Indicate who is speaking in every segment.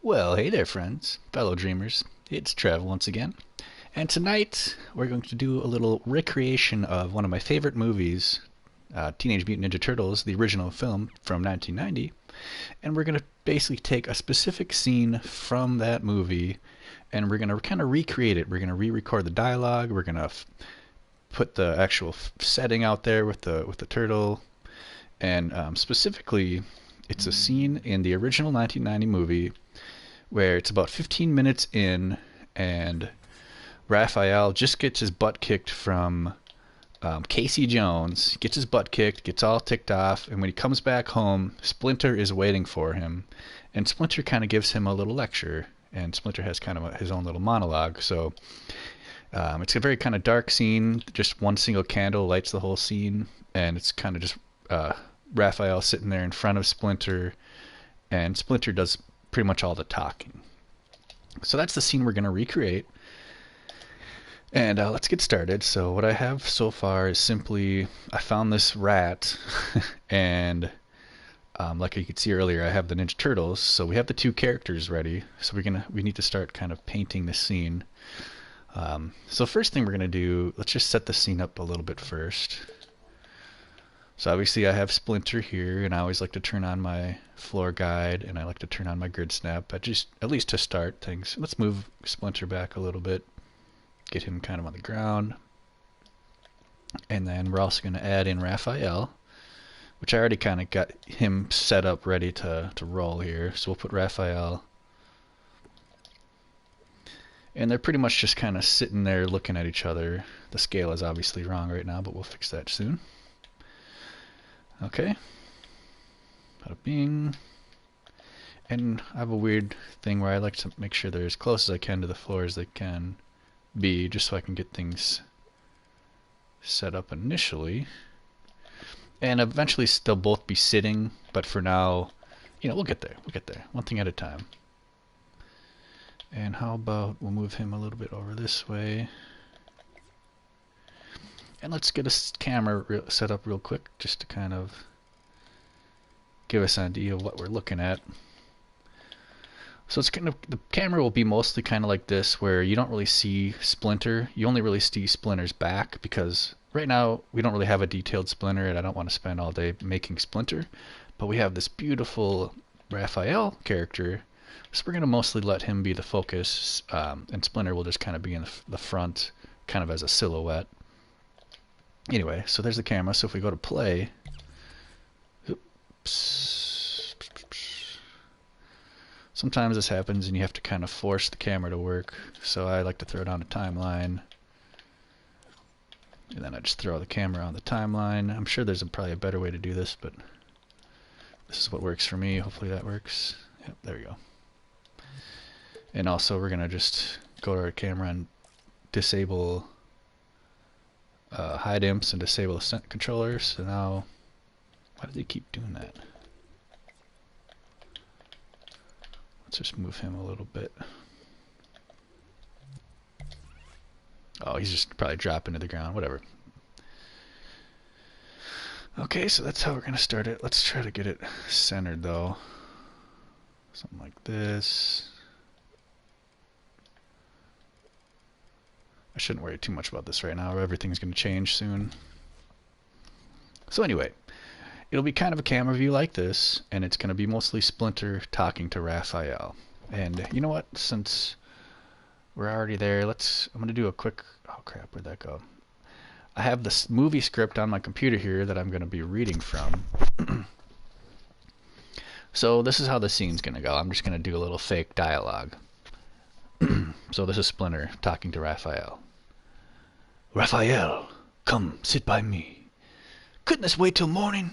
Speaker 1: Well, hey there, friends, fellow dreamers. It's Trev once again. And tonight we're going to do a little recreation of one of my favorite movies, Teenage Mutant Ninja Turtles, the original film from 1990. And we're going to basically take a specific scene from that movie and we're going to kind of recreate it. We're going to re-record the dialogue. We're going to put the actual setting out there with the turtle. And specifically, it's a scene in the original 1990 movie where it's about 15 minutes in and Raphael just gets his butt kicked from Casey Jones, gets his butt kicked, gets all ticked off, and when he comes back home, Splinter is waiting for him, and Splinter kind of gives him a little lecture, and Splinter has kind of his own little monologue. So it's a very kind of dark scene, just one single candle lights the whole scene, and it's kind of just Raphael sitting there in front of Splinter, and Splinter does pretty much all the talking. So that's the scene we're going to recreate. And let's get started. So what I have so far is simply, I found this rat, and like you could see earlier, I have the Ninja Turtles. So we have the two characters ready. So we need to start kind of painting the scene. So first thing we're gonna do, let's just set the scene up a little bit first. So obviously I have Splinter here, and I always like to turn on my floor guide, and I like to turn on my grid snap, at least to start things. Let's move Splinter back a little bit. Get him kind of on the ground. And then we're also going to add in Raphael, which I already kind of got him set up ready to roll here. So we'll put Raphael. And they're pretty much just kind of sitting there looking at each other. The scale is obviously wrong right now, but we'll fix that soon. Okay. Bada bing. And I have a weird thing where I like to make sure they're as close as I can to the floor as they can be, just so I can get things set up initially. And eventually they'll both be sitting, but for now, we'll get there. We'll get there. One thing at a time. And how about we'll move him a little bit over this way. And let's get a camera set up real quick, just to kind of give us an idea of what we're looking at. So it's kind of, the camera will be mostly kind of like this, where you don't really see Splinter. You only really see Splinter's back, because right now we don't really have a detailed Splinter, and I don't want to spend all day making Splinter. But we have this beautiful Raphael character, so we're going to mostly let him be the focus, and Splinter will just kind of be in the front, kind of as a silhouette. Anyway, so there's the camera. So if we go to play, oops. Sometimes this happens and you have to kind of force the camera to work. So I like to throw it on a timeline. And then I just throw the camera on the timeline. I'm sure there's probably a better way to do this, but this is what works for me. Hopefully that works. Yep, there we go. And also we're going to just go to our camera and disable hide imps and disable the controller. So now, why do they keep doing that? Let's just move him a little bit. Oh, he's just probably dropping to the ground, whatever. Okay, so that's how we're going to start it. Let's try to get it centered though. Something like this. I shouldn't worry too much about this right now. Everything's going to change soon. So anyway, it'll be kind of a camera view like this, and it's going to be mostly Splinter talking to Raphael. And you know what? Since we're already there, I'm going to do a quick... Oh crap, where'd that go? I have this movie script on my computer here that I'm going to be reading from. So this is how the scene's going to go. I'm just going to do a little fake dialogue. So this is Splinter talking to Raphael. Raphael, come sit by me. Couldn't this wait till morning?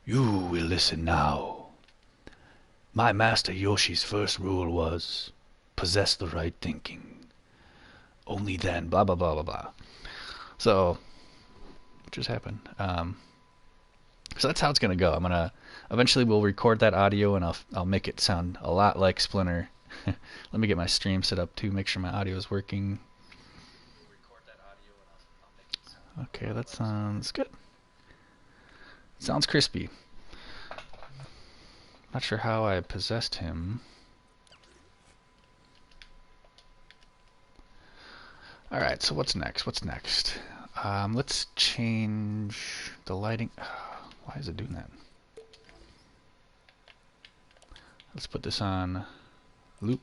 Speaker 1: You will listen now. My master Yoshi's first rule was, possess the right thinking. Only then, blah, blah, blah, blah, blah. So, what just happened? So that's how it's going to go. Eventually we'll record that audio, and I'll make it sound a lot like Splinter. Let me get my stream set up too, make sure my audio is working. Okay, that sounds good. Sounds crispy. Not sure how I possessed him. Alright, so what's next? What's next? Let's change the lighting. Why is it doing that? Let's put this on loop.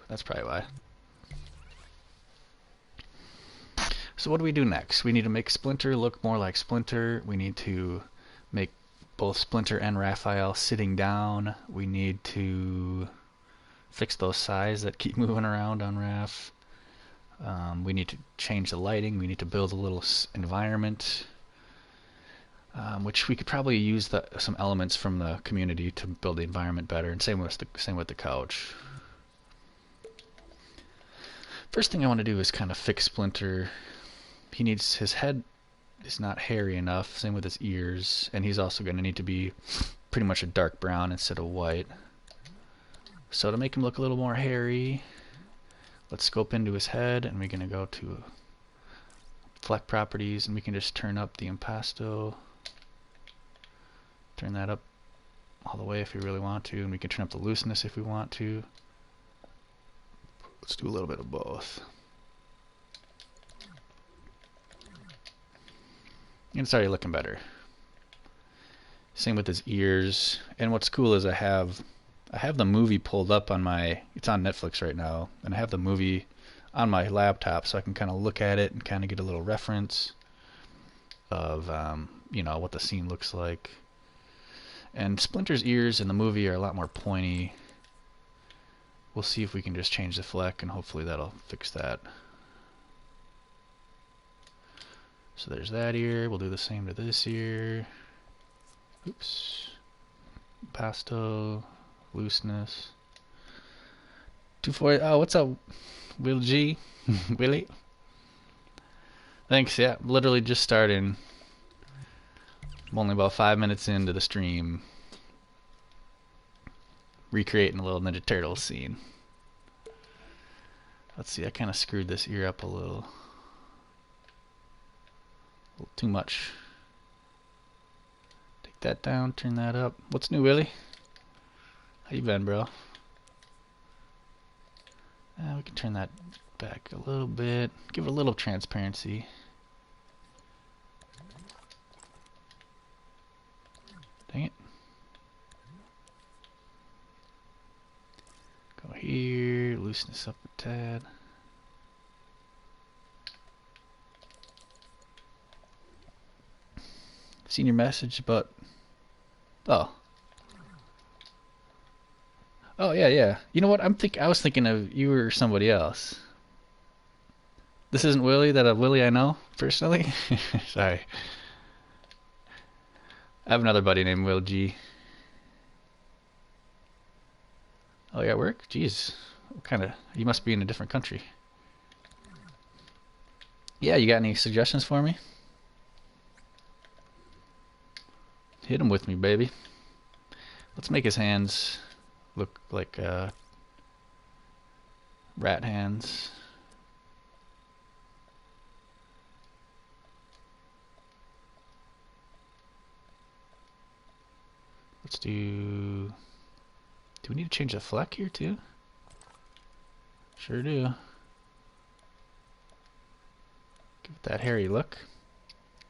Speaker 1: That's probably why. So what do we do next? We need to make Splinter look more like Splinter. We need to make both Splinter and Raphael sitting down. We need to fix those sides that keep moving around on Raph. We need to change the lighting. We need to build a little environment, which we could probably use some elements from the community to build the environment better. And same with the couch. First thing I want to do is kind of fix Splinter. His head is not hairy enough. Same with his ears, and he's also going to need to be pretty much a dark brown instead of white. So to make him look a little more hairy, let's scope into his head, and we're going to go to Fleck Properties, and we can just turn up the impasto. Turn that up all the way if we really want to, and we can turn up the looseness if we want to. Let's do a little bit of both. And it's already looking better. Same with his ears. And what's cool is I have the movie pulled up on it's on Netflix right now, and I have the movie on my laptop so I can kind of look at it and kind of get a little reference of what the scene looks like. And Splinter's ears in the movie are a lot more pointy. We'll see if we can just change the Fleck, and hopefully that'll fix that. So there's that ear. We'll do the same to this ear. Oops. Pasto. Looseness. 240. Oh, what's up, Will G? Willie? Thanks, yeah. Literally just starting. I'm only about 5 minutes into the stream. Recreating a little Ninja Turtles scene. Let's see, I kind of screwed this ear up a little. Too much. Take that down, turn that up. What's new, Willie? How you been, bro? We can turn that back a little bit. Give it a little transparency. Dang it. Go here, loosen this up a tad. Seen your message, but oh yeah. You know what? I was thinking of you or somebody else. This isn't Willie, Willie I know personally. Sorry. I have another buddy named Will G. Oh, you at work? Jeez. You must be in a different country. Yeah, you got any suggestions for me? Hit him with me, baby. Let's make his hands look like rat hands. Let's do we need to change the Fleck here too? Sure do. Give it that hairy look.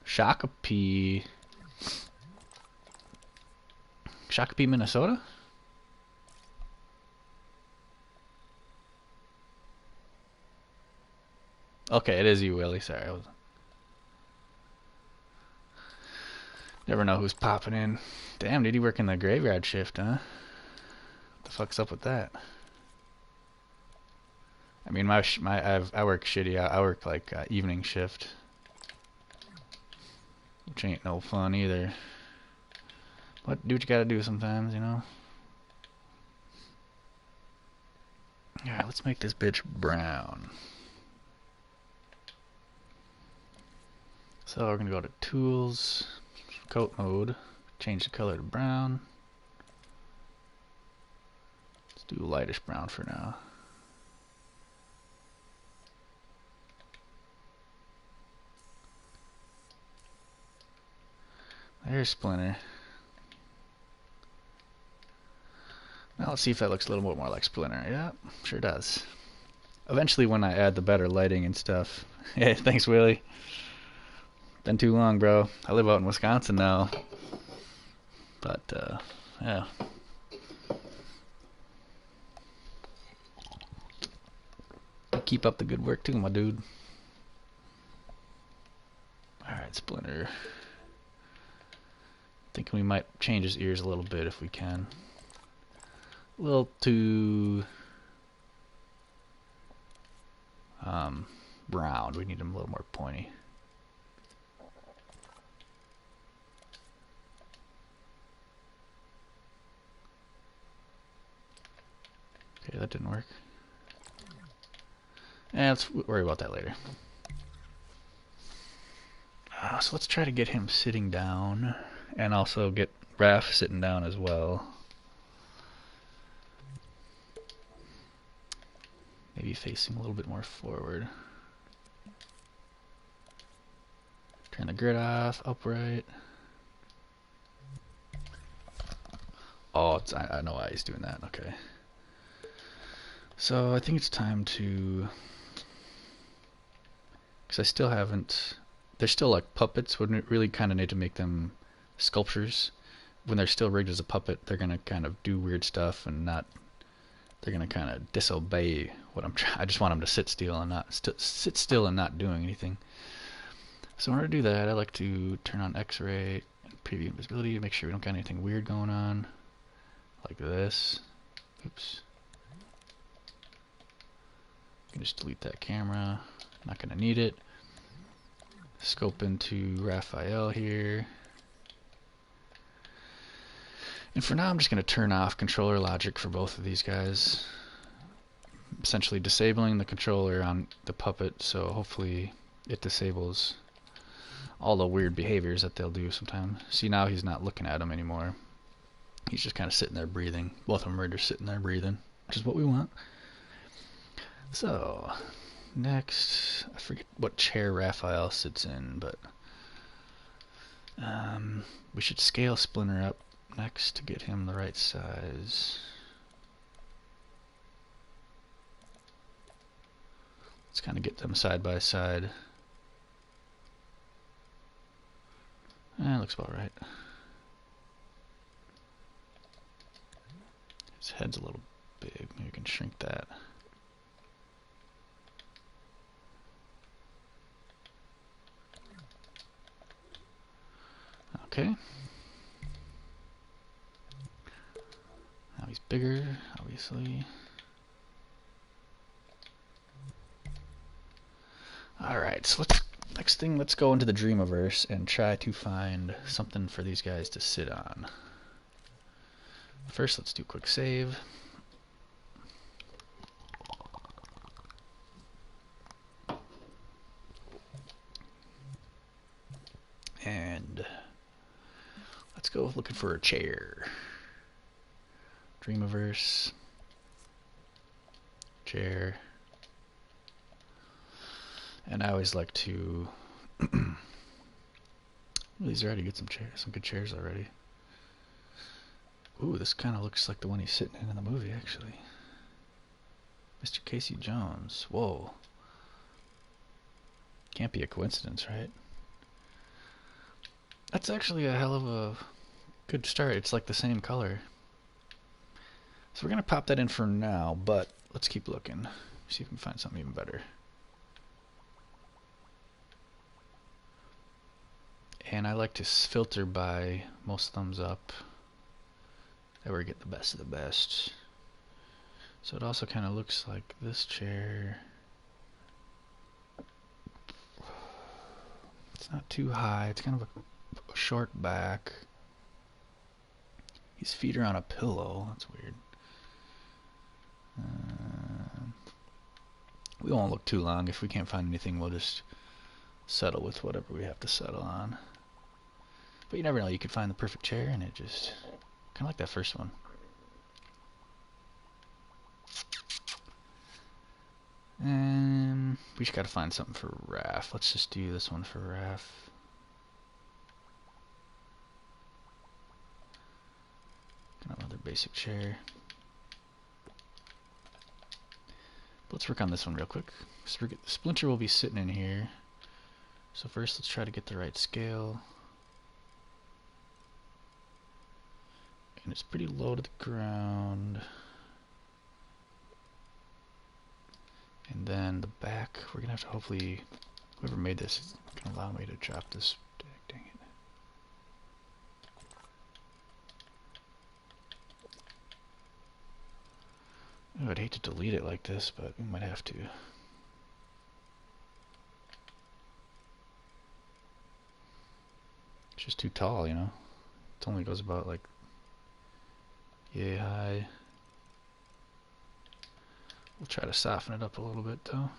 Speaker 1: Shakopee. Shakopee, Minnesota? Okay, it is you, Willie. Sorry. Never know who's popping in. Damn, dude, you working the graveyard shift, huh? What the fuck's up with that? I mean, I work shitty. I work like evening shift, which ain't no fun either. But do what you gotta do sometimes, you know. Alright, let's make this bitch brown. So we're gonna go to Tools, Coat Mode, change the color to brown. Let's do lightish brown for now. There's Splinter. Now let's see if that looks a little bit more like Splinter. Yeah, sure does. eventually when I add the better lighting and stuff. Hey, thanks, Willie. Been too long, bro. I live out in Wisconsin now. But, yeah. Keep up the good work too, my dude. Alright, Splinter. Thinking we might change his ears a little bit if we can. A little too round. We need him a little more pointy. Okay, that didn't work. Let's worry about that later. So let's try to get him sitting down, and also get Raph sitting down as well. Maybe facing a little bit more forward. Turn the grid off, upright. Oh, I know why he's doing that. Okay. So I think it's time to, because I still haven't, they're still like puppets. Wouldn't really kind of need to make them sculptures. When they're still rigged as a puppet, they're gonna kind of do weird stuff and not. They're gonna kind of disobey what I'm trying. I just want them to sit still and not sit still and not doing anything. So in order to do that, I like to turn on X-ray and preview invisibility to make sure we don't got anything weird going on, like this. Oops. You can just delete that camera. Not gonna need it. Scope into Raphael here. And for now, I'm just going to turn off controller logic for both of these guys. Essentially disabling the controller on the puppet, so hopefully it disables all the weird behaviors that they'll do sometimes. See, now he's not looking at him anymore. He's just kind of sitting there breathing. Both of them are just sitting there breathing, which is what we want. So, next, I forget what chair Raphael sits in, but we should scale Splinter up next to get him the right size. Let's kind of get them side by side. Looks about right. His head's a little big. Maybe we can shrink that. Okay. Now he's bigger, obviously. Alright, so let's go into the Dreamiverse and try to find something for these guys to sit on. First, let's do a quick save. And let's go looking for a chair. Dreamiverse. Chair. And I always like to these already get some good chairs already. Ooh, this kind of looks like the one he's sitting in the movie, actually. Mr. Casey Jones. Whoa. Can't be a coincidence, right? That's actually a hell of a good start. It's like the same color. So we're going to pop that in for now, but let's keep looking. See if we can find something even better. And I like to filter by most thumbs up. That way we get the best of the best. So it also kind of looks like this chair. It's not too high. It's kind of a short back. His feet are on a pillow. That's weird. We won't look too long. If we can't find anything, we'll just settle with whatever we have to settle on. But you never know. You could find the perfect chair, and it just kind of like that first one. And we just got to find something for Raph. Let's just do this one for Raph. Another basic chair. let's work on this one real quick. So the splinter will be sitting in here. So first let's try to get the right scale. And it's pretty low to the ground. And then the back, we're gonna have to hopefully, whoever made this can allow me to drop this. Dang it. Oh, I'd hate to delete it like this, but we might have to. It's just too tall, you know. It only goes about like yay high. We'll try to soften it up a little bit though.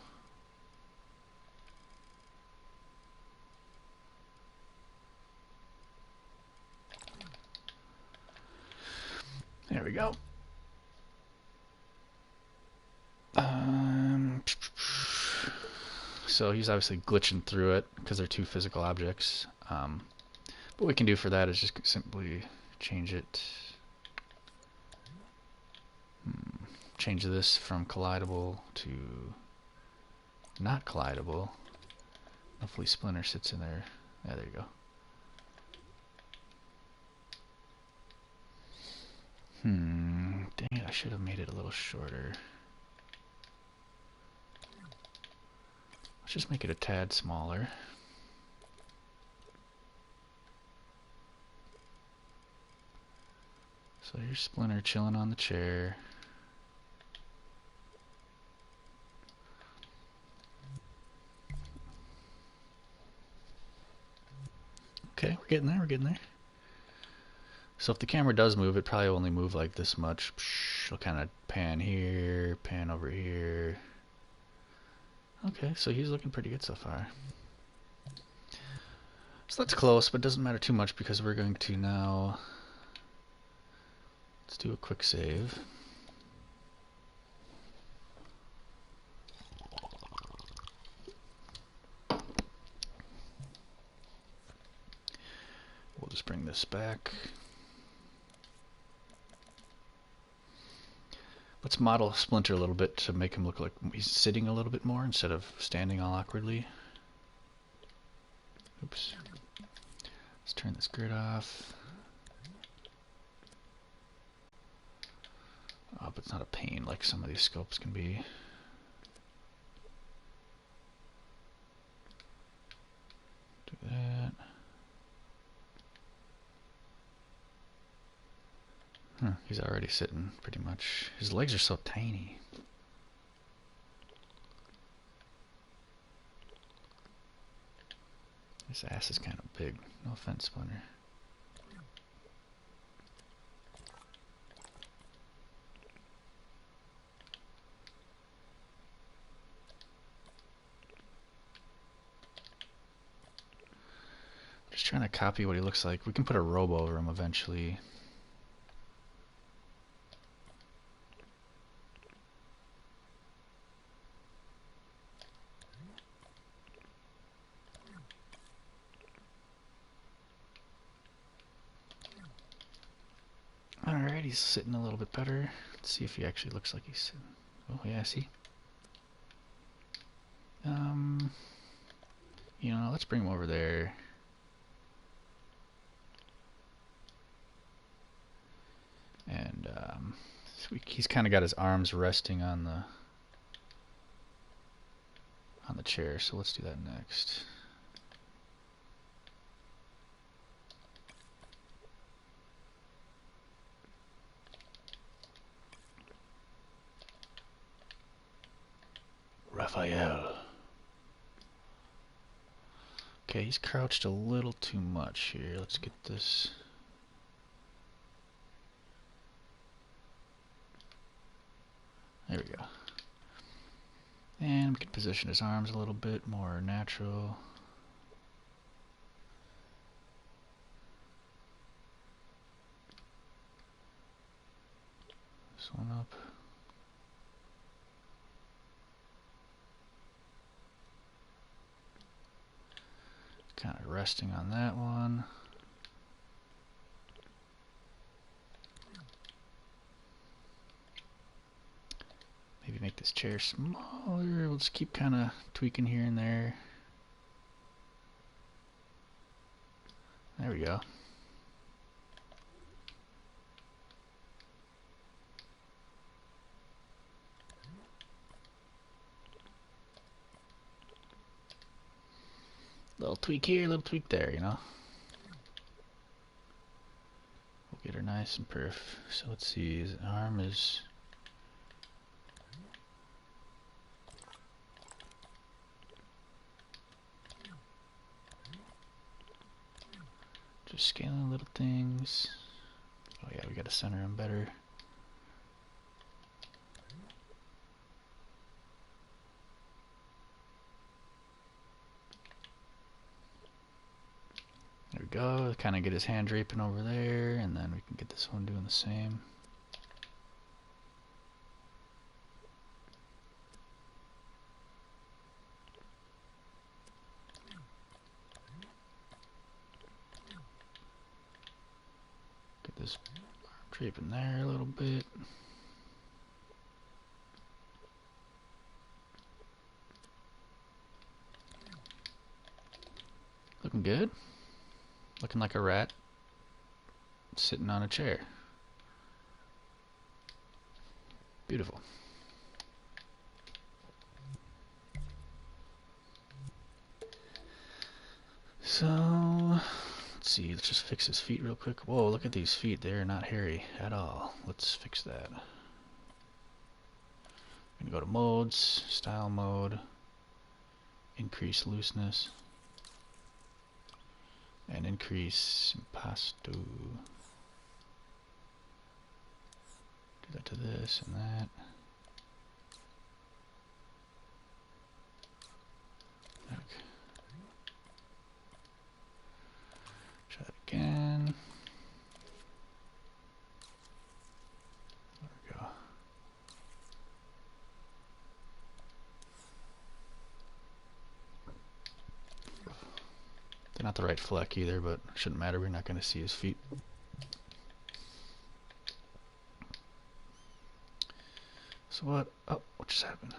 Speaker 1: There we go. So he's obviously glitching through it because they're two physical objects. What we can do for that is just simply change it. Change this from collidable to not collidable. Hopefully Splinter sits in there. Yeah, there you go. Dang it, I should have made it a little shorter. Let's just make it a tad smaller. So here's Splinter chilling on the chair. Okay, we're getting there, we're getting there. So if the camera does move, it probably only move like this much. It'll kind of pan here, pan over here. Okay, so he's looking pretty good so far. So that's close, but doesn't matter too much because we're going to now, let's do a quick save. We'll just bring this back. Let's model Splinter a little bit to make him look like he's sitting a little bit more instead of standing all awkwardly. Oops. Let's turn this grid off. Oh, but it's not a pain like some of these scopes can be. Do that. He's already sitting pretty much. His legs are so tiny. His ass is kind of big. No offense, Splinter. Just trying to copy what he looks like. We can put a robe over him eventually. Alright, he's sitting a little bit better. Let's see if he actually looks like he's sitting. Oh yeah, see? You know, let's bring him over there. And so he's kind of got his arms resting on the chair, so let's do that next. Raphael. Okay, he's crouched a little too much here. Let's get this. There we go. And we can position his arms a little bit more natural. This one up. Kind of resting on that one. Maybe make this chair smaller. We'll just keep kind of tweaking here and there. There we go. Little tweak here, little tweak there, you know. We'll get her nice and perf. So let's see, his arm is... just scaling little things. Oh yeah, we gotta center him better. There we go, kind of get his hand draping over there, and then we can get this one doing the same. Get this draping there a little bit. Looking good. Looking like a rat sitting on a chair. Beautiful. So, let's see, let's just fix his feet real quick. Whoa, look at these feet. They're not hairy at all. Let's fix that. I'm gonna go to modes, style mode, increase looseness, and increase impasto. Do that to this and that. Okay. Try that again. There we go. They're not the right fleck either, but it shouldn't matter. We're not going to see his feet. So what? Oh, what just happened?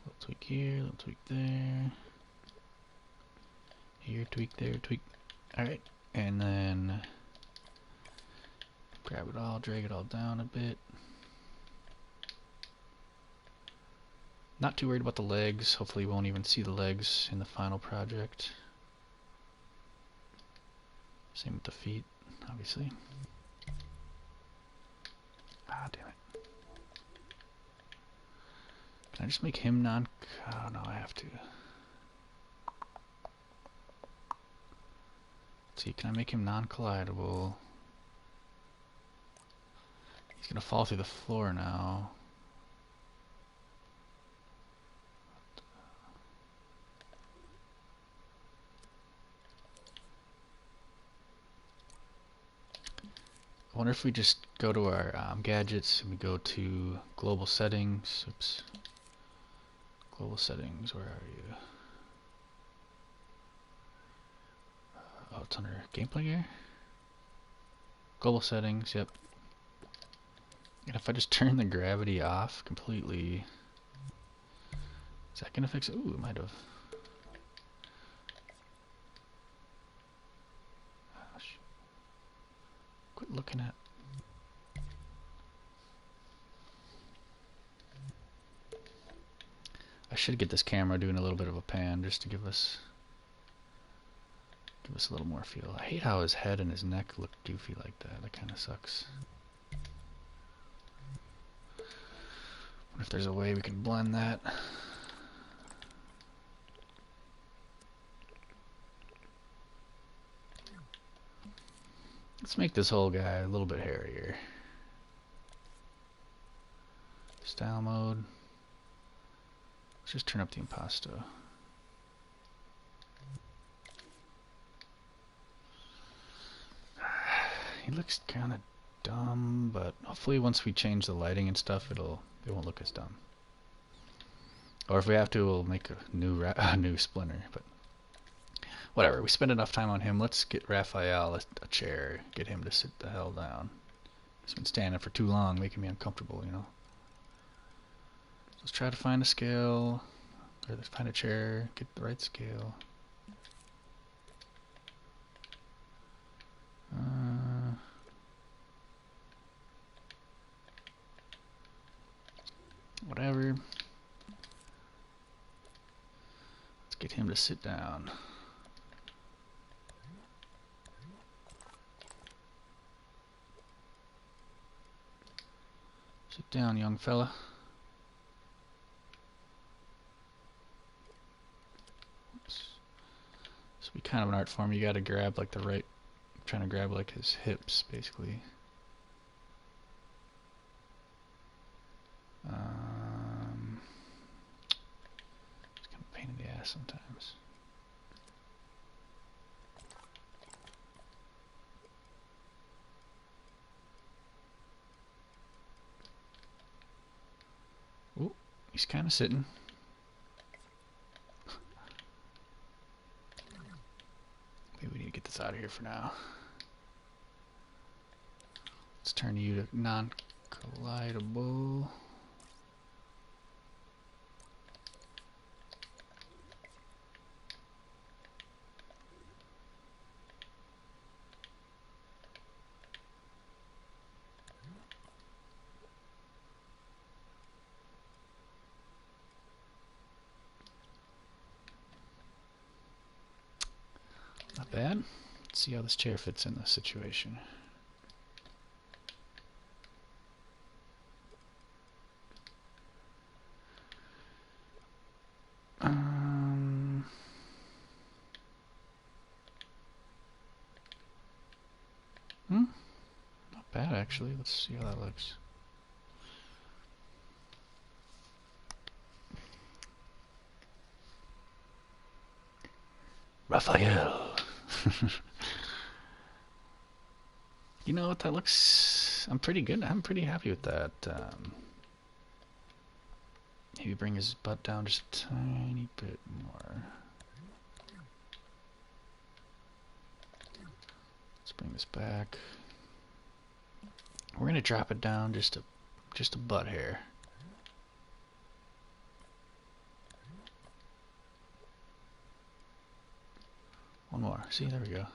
Speaker 1: Little tweak here, little tweak there. Here, tweak there, tweak. Alright. And then grab it all, drag it all down a bit. Not too worried about the legs. Hopefully you won't even see the legs in the final project. Same with the feet, obviously. Ah, damn it. Can I just make him non... oh no, I have to. See, can I make him non-collidable? He's gonna fall through the floor now. I wonder if we just go to our gadgets and we go to global settings. Oops. Global settings, where are you? Oh, it's under gameplay gear. Global settings, yep. And if I just turn the gravity off completely, is that gonna fix it? Ooh, it might have. Quit looking at. I should get this camera doing a little bit of a pan just to give us a little more feel. I hate how his head and his neck look goofy like that. That kind of sucks. What if there's a way we can blend that? Let's make this whole guy a little bit hairier. Style mode. Let's just turn up the impasto. He looks kind of dumb, but hopefully once we change the lighting and stuff, it won't look as dumb. Or if we have to, we'll make a new a new splinter. But whatever. We spend enough time on him. Let's get Raphael a chair. Get him to sit the hell down. He's been standing for too long, making me uncomfortable, you know. Let's try to find a scale. Or let's find a chair. Get the right scale. Whatever. Let's get him to sit down. Sit down, young fella. Oops. This will be kind of an art form. You gotta grab like the right, I'm trying to grab like his hips basically. It's kind of a pain in the ass sometimes. Ooh, he's kind of sitting. Maybe we need to get this out of here for now. Let's turn you to non-collidable. Not bad. Let's see how this chair fits in this situation. Not bad actually. Let's see how that looks. Raphael. You know what, that looks, I'm pretty good. I'm pretty happy with that. Maybe bring his butt down just a tiny bit more. Let's bring this back. We're gonna drop it down just a butt hair. One more. See, there we go.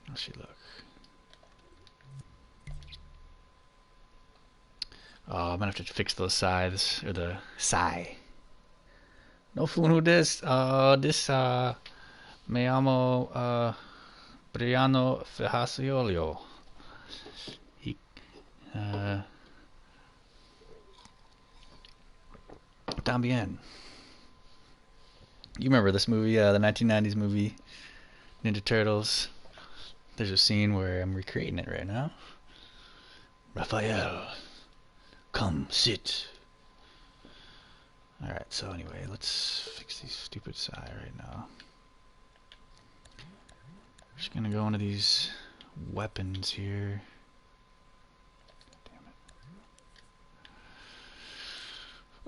Speaker 1: How's she look? Oh, I'm gonna have to fix those sides, or the sigh. No fooling who this. This, me llamo, Briano Fejasiolio. Tambien. You remember this movie, the 1990s movie, Ninja Turtles? There's a scene where I'm recreating it right now. Raphael, come sit. Alright, so anyway, let's fix these stupid sigh right now. Just gonna go into these weapons here. Damn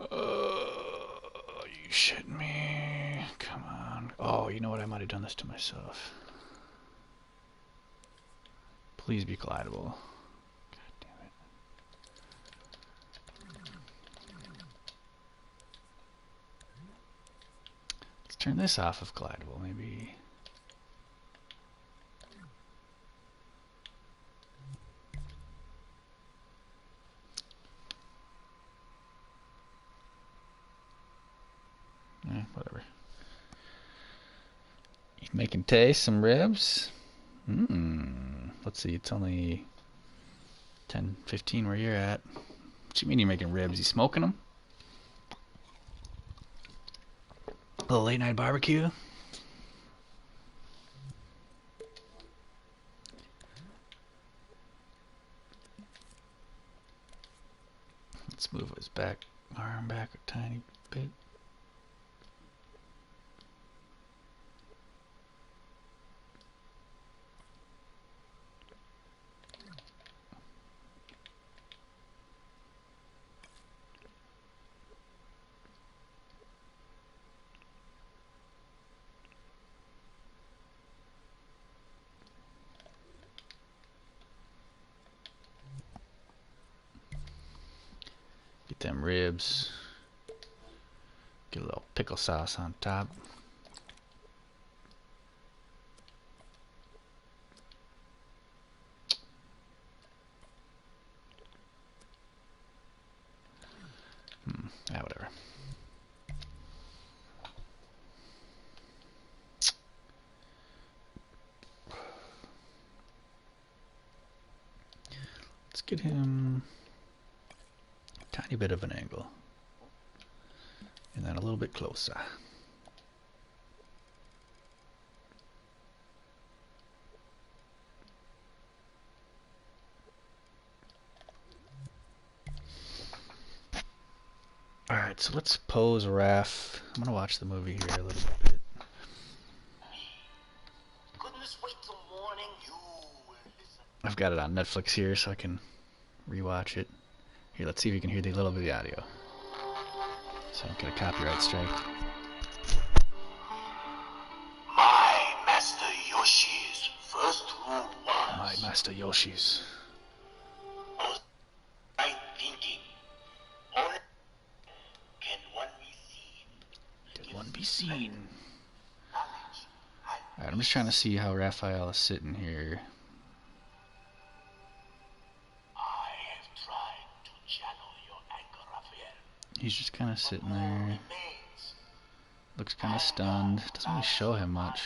Speaker 1: it. You shitting me? Come on. Oh, you know what? I might have done this to myself. Please be collidable. God damn it. Let's turn this off of collidable, maybe. Whatever. Making taste, some ribs. Let's see, it's only 10:15 where you're at. What you mean you're making ribs? You smoking them? A little late night barbecue? Let's move his back arm back a tiny bit. Get them ribs. Get a little pickle sauce on top. Whatever. Let's get him a tiny bit of an angle. And then a little bit closer. Alright, so let's pose Raph. I'm gonna watch the movie here a little bit. I've got it on Netflix here so I can rewatch it. Here, let's see if you can hear the little bit of the audio. So I don't get a copyright strike.
Speaker 2: My Master Yoshi's first rule was...
Speaker 1: My Master Yoshi's.
Speaker 2: Right thinking. Only can one be seen.
Speaker 1: Can one be seen? Alright, I'm just trying to see how Raphael is sitting here. He's just kind of sitting there. Looks kind of stunned. Doesn't really show him much.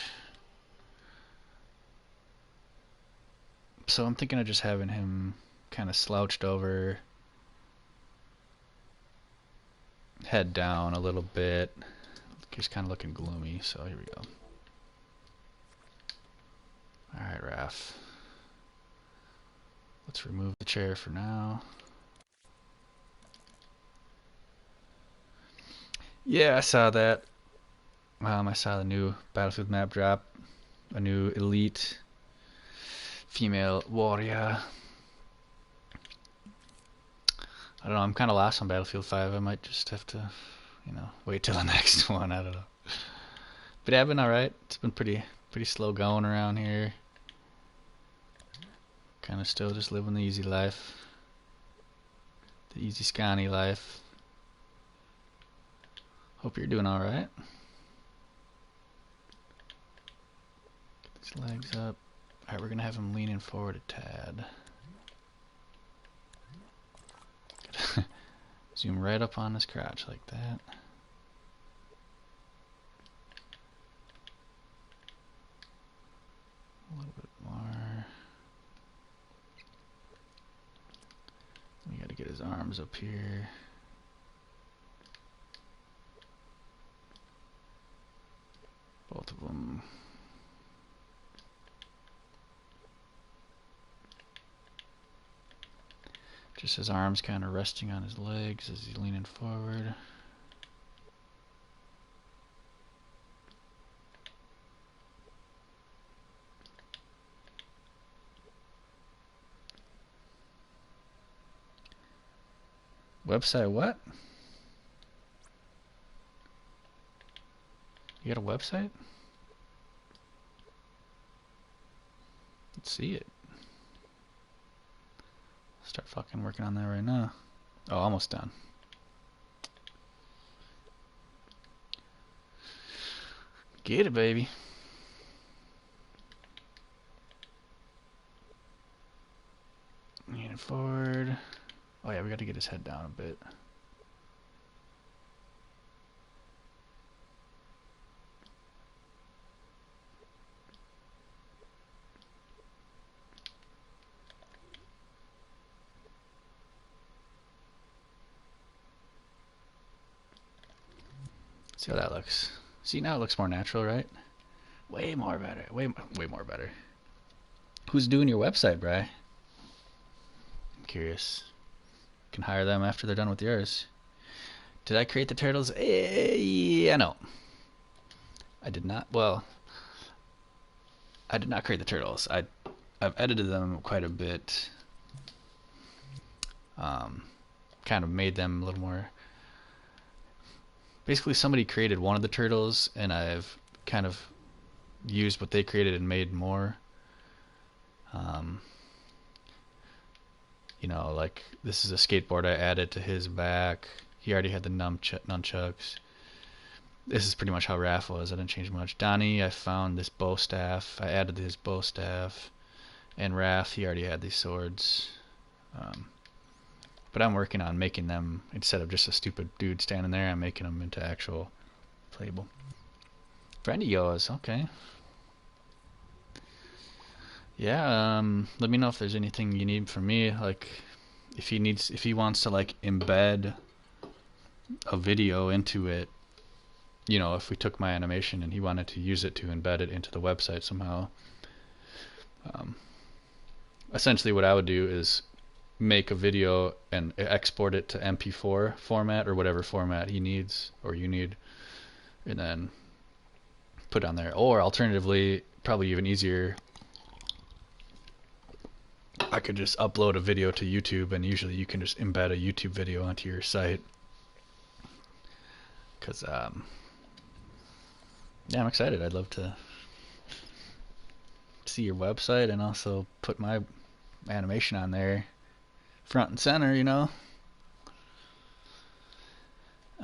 Speaker 1: So I'm thinking of just having him kind of slouched over. Head down a little bit. He's kind of looking gloomy, so here we go. Alright, Raph. Let's remove the chair for now. Yeah, I saw that. I saw the new Battlefield map drop. A new elite female warrior. I don't know, I'm kind of lost on Battlefield 5. I might just have to, wait till the next one. I don't know. But yeah, I've been alright. It's been pretty slow going around here. Kind of still just living the easy life. The easy Scotty life. Hope you're doing alright. Get his legs up. Alright, we're going to have him leaning forward a tad. Zoom right up on his crotch like that. A little bit more. We got to get his arms up here. Both of them. Just his arms kind of resting on his legs as he's leaning forward. Website what? You got a website? Let's see it. Start fucking working on that right now. Oh, almost done. Get it, baby. Leaning forward. Oh yeah, we got to get his head down a bit. See how that looks. See, now it looks more natural, right? Way more better. Way more better. Who's doing your website, Bri? I'm curious. Can hire them after they're done with yours. Did I create the turtles? Yeah, no. I did not. Well, I did not create the turtles. I've edited them quite a bit. Kind of made them a little more. Basically, somebody created one of the turtles, and I've kind of used what they created and made more. You know, like this is a skateboard I added to his back. He already had the nunchucks. This is pretty much how Raph was. I didn't change much. Donnie, I found this bow staff. I added his bow staff. And Raph, he already had these swords. But I'm working on making them, instead of just a stupid dude standing there, I'm making them into actual playable. Friend of yours, okay. Yeah, let me know if there's anything you need from me. Like, if he wants to like embed a video into it, you know, if we took my animation and he wanted to use it to embed it into the website somehow. Essentially what I would do is make a video and export it to MP4 format or whatever format he needs or you need, and then put on there. Or alternatively, probably even easier, I could just upload a video to YouTube, and usually you can just embed a YouTube video onto your site. Because yeah, I'm excited. I'd love to see your website and also put my animation on there front and center, you know.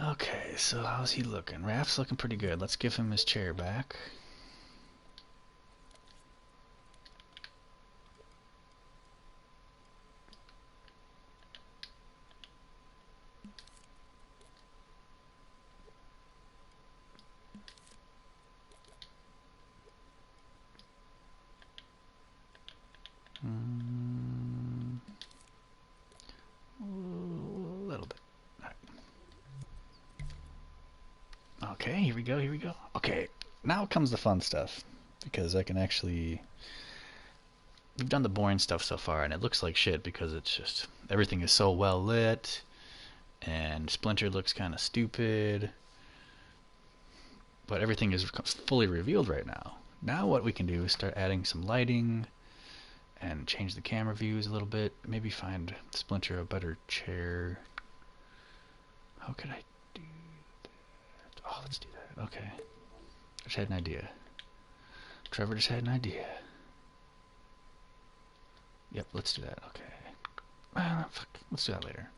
Speaker 1: Okay, so how's he looking? Raph's looking pretty good. Let's give him his chair back. A little bit. Okay, here we go, here we go. Okay, now comes the fun stuff, because I can actually... We've done the boring stuff so far, and it looks like shit because it's just... Everything is so well lit, and Splinter looks kind of stupid, but everything is fully revealed right now. Now what we can do is start adding some lighting, and change the camera views a little bit. Maybe find Splinter a better chair. How could I do that? Oh, let's do that. Okay. I just had an idea. Trevor just had an idea. Yep, let's do that. Okay. Fuck. Let's do that later.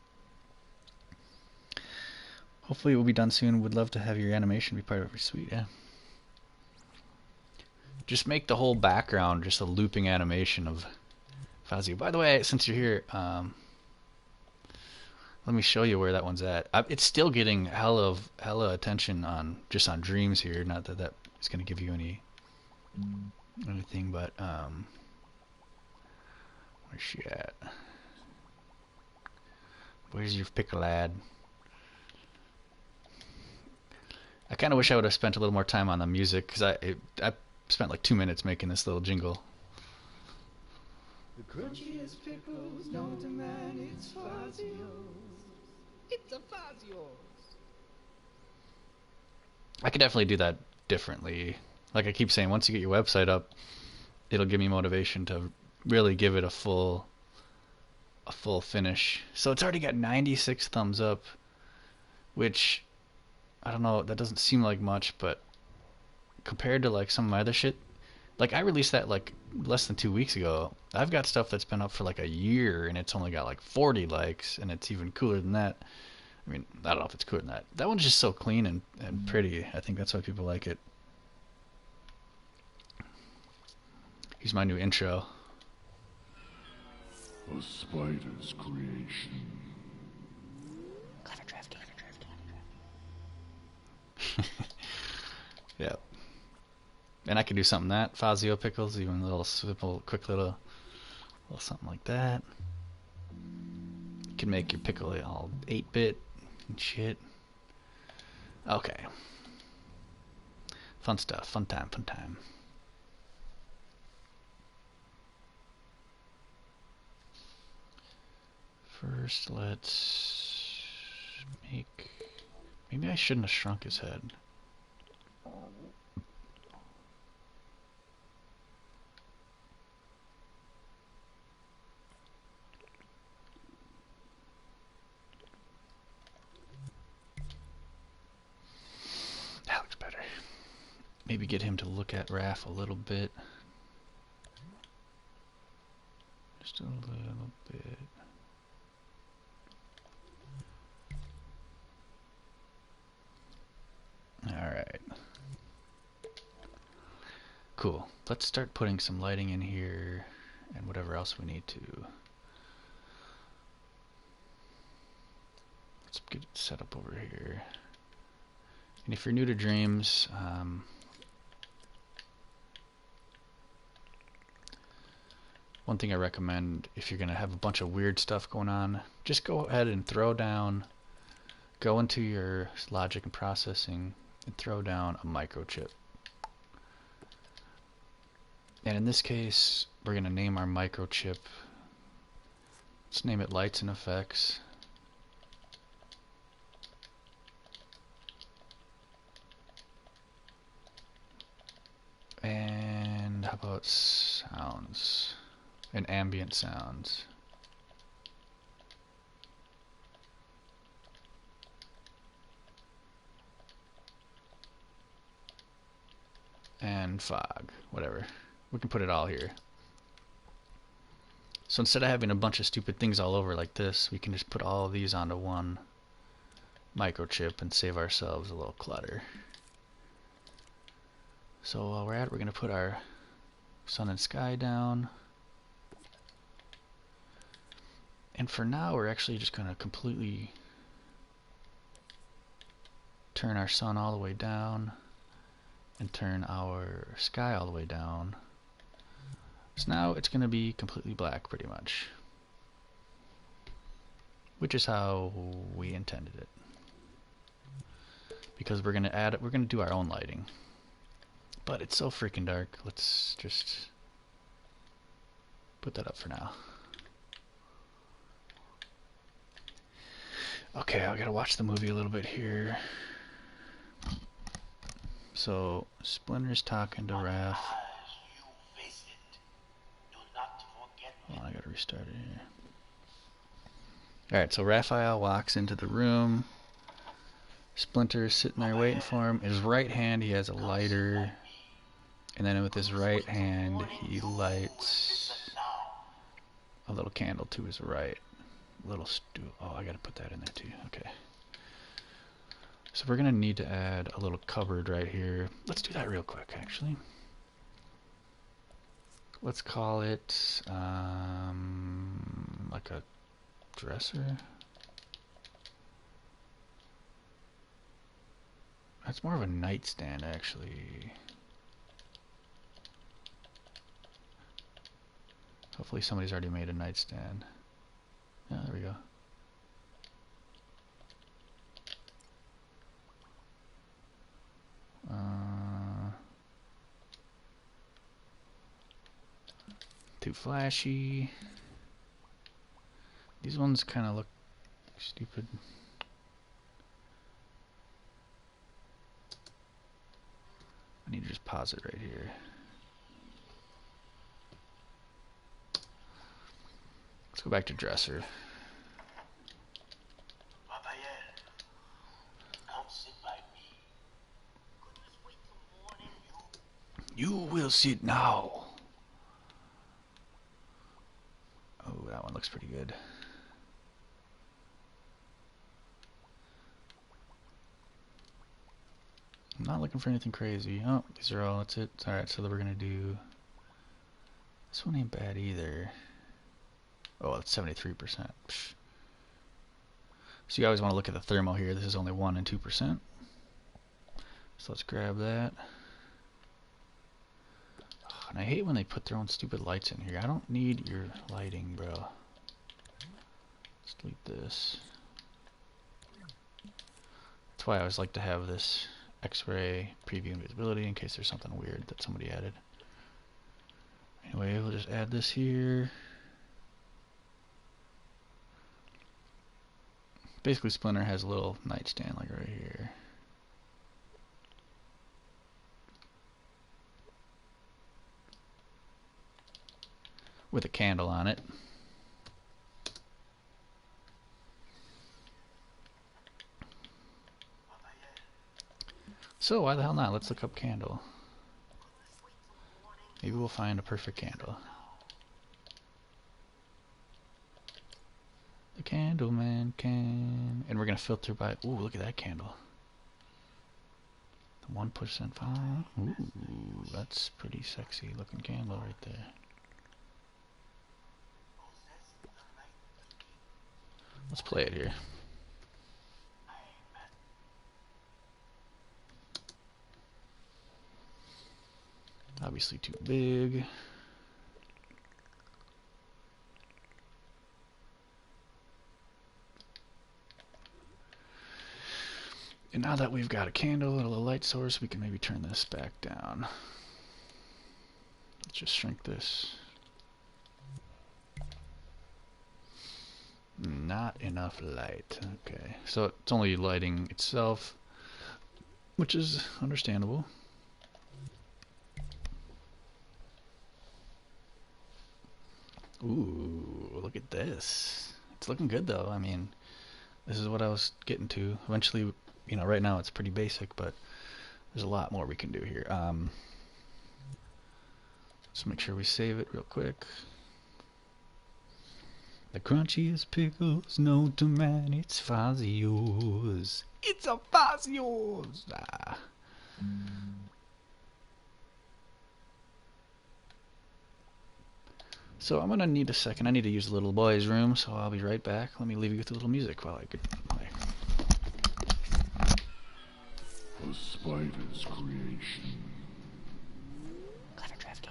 Speaker 1: Hopefully it will be done soon. Would love to have your animation be part of it. Sweet, yeah. Just make the whole background just a looping animation of Fazio. By the way, since you're here, let me show you where that one's at. It's still getting hella attention on just on Dreams here. Not that that is going to give you anything, but where's she at? Where's your pickle lad? I kind of wish I would have spent a little more time on the music, because I spent like 2 minutes making this little jingle.
Speaker 3: The crunchiest pickles known to man, it's Fazio's. It's a Fazio's.
Speaker 1: I could definitely do that differently. Like I keep saying, once you get your website up, it'll give me motivation to really give it a full finish. So it's already got 96 thumbs up, which I don't know, that doesn't seem like much, but compared to like some of my other shit, like I released that like less than 2 weeks ago. I've got stuff that's been up for like a year and it's only got like 40 likes, and it's even cooler than that. I mean, I don't know if it's cooler than that. That one's just so clean and pretty. I think that's why people like it. Here's my new intro.
Speaker 4: A spider's creation.
Speaker 3: Clever drafting.
Speaker 1: Yeah. And I could do something that Fazio pickles, even a little simple, quick little something like that. You can make your pickle all 8-bit and shit. Okay. Fun stuff. Fun time. Fun time. First, let's make... Maybe I shouldn't have shrunk his head. That looks better. Maybe get him to look at Raph a little bit. Just a little bit. cool. Let's start putting some lighting in here and whatever else we need to. Let's get it set up over here. And if you're new to Dreams, one thing I recommend if you're going to have a bunch of weird stuff going on, just go ahead and go into your logic and processing and throw down a microchip. And in this case, we're going to name our microchip, let's name it Lights and Effects. And how about sounds and ambient sounds? And fog, whatever. We can put it all here. So instead of having a bunch of stupid things all over like this, we can just put all of these onto one microchip and save ourselves a little clutter. So while we're at it, we're going to put our sun and sky down. And for now, we're actually just going to completely turn our sun all the way down and turn our sky all the way down. So now it's going to be completely black pretty much, which is how we intended it, because we're going to do our own lighting, but it's so freaking dark. Let's just put that up for now. Okay, I gotta watch the movie a little bit here. So Splinter's talking to Raph. Oh, I gotta restart it here. Alright, so Raphael walks into the room. Splinter's sitting there waiting for him. In his right hand he has a lighter, and then with his right hand he lights a little candle to his right. A little stool. Oh, I gotta put that in there too. Okay. So we're gonna need to add a little cupboard right here. Let's do that real quick, actually. Let's call it like a dresser. That's more of a nightstand, actually. Hopefully somebody's already made a nightstand. Yeah, there we go. Too flashy. These ones kind of look stupid. I need to just pause it right here. Let's go back to dresser. You will sit now. Oh, that one looks pretty good. I'm not looking for anything crazy. Oh, these are all, that's it. Alright, so we're gonna do, this one ain't bad either. Oh, it's 73%. Psh. So you always want to look at the thermal here. This is only 1 and 2%. So let's grab that. Oh, and I hate when they put their own stupid lights in here. I don't need your lighting, bro. Let's delete this. That's why I always like to have this X-ray preview and visibility in case there's something weird that somebody added. Anyway, we'll just add this here. Basically, Splinter has a little nightstand like right here. With a candle on it. So why the hell not? Let's look up candle. Maybe we'll find a perfect candle. The candle man can... And we're going to filter by... Ooh, look at that candle. 1% fire. Ooh, that's pretty sexy looking candle right there. Let's play it here. Obviously too big. And now that we've got a candle and a light source, we can maybe turn this back down. Let's just shrink this. Not enough light. Okay, so it's only lighting itself, which is understandable. Ooh, look at this. It's looking good though. I mean, this is what I was getting to. Eventually, you know, right now it's pretty basic, but there's a lot more we can do here. Let's make sure we save it real quick. The crunchiest pickles known to man, it's Fazios. It's a Fazios! Ah. So I'm gonna need a second. I need to use the little boy's room, so I'll be right back. Let me leave you with a little music while I could play.
Speaker 4: A spider's creation.
Speaker 3: Clever drafting.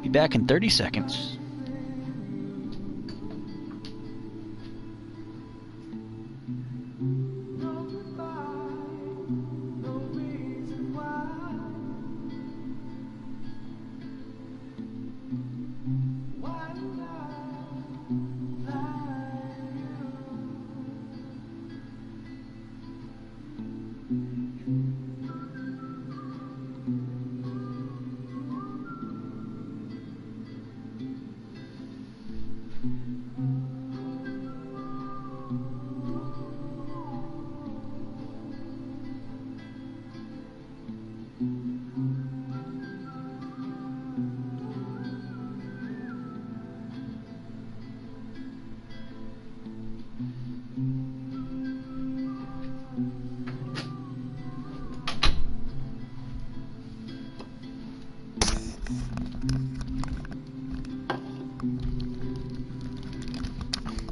Speaker 1: Be back in 30 seconds.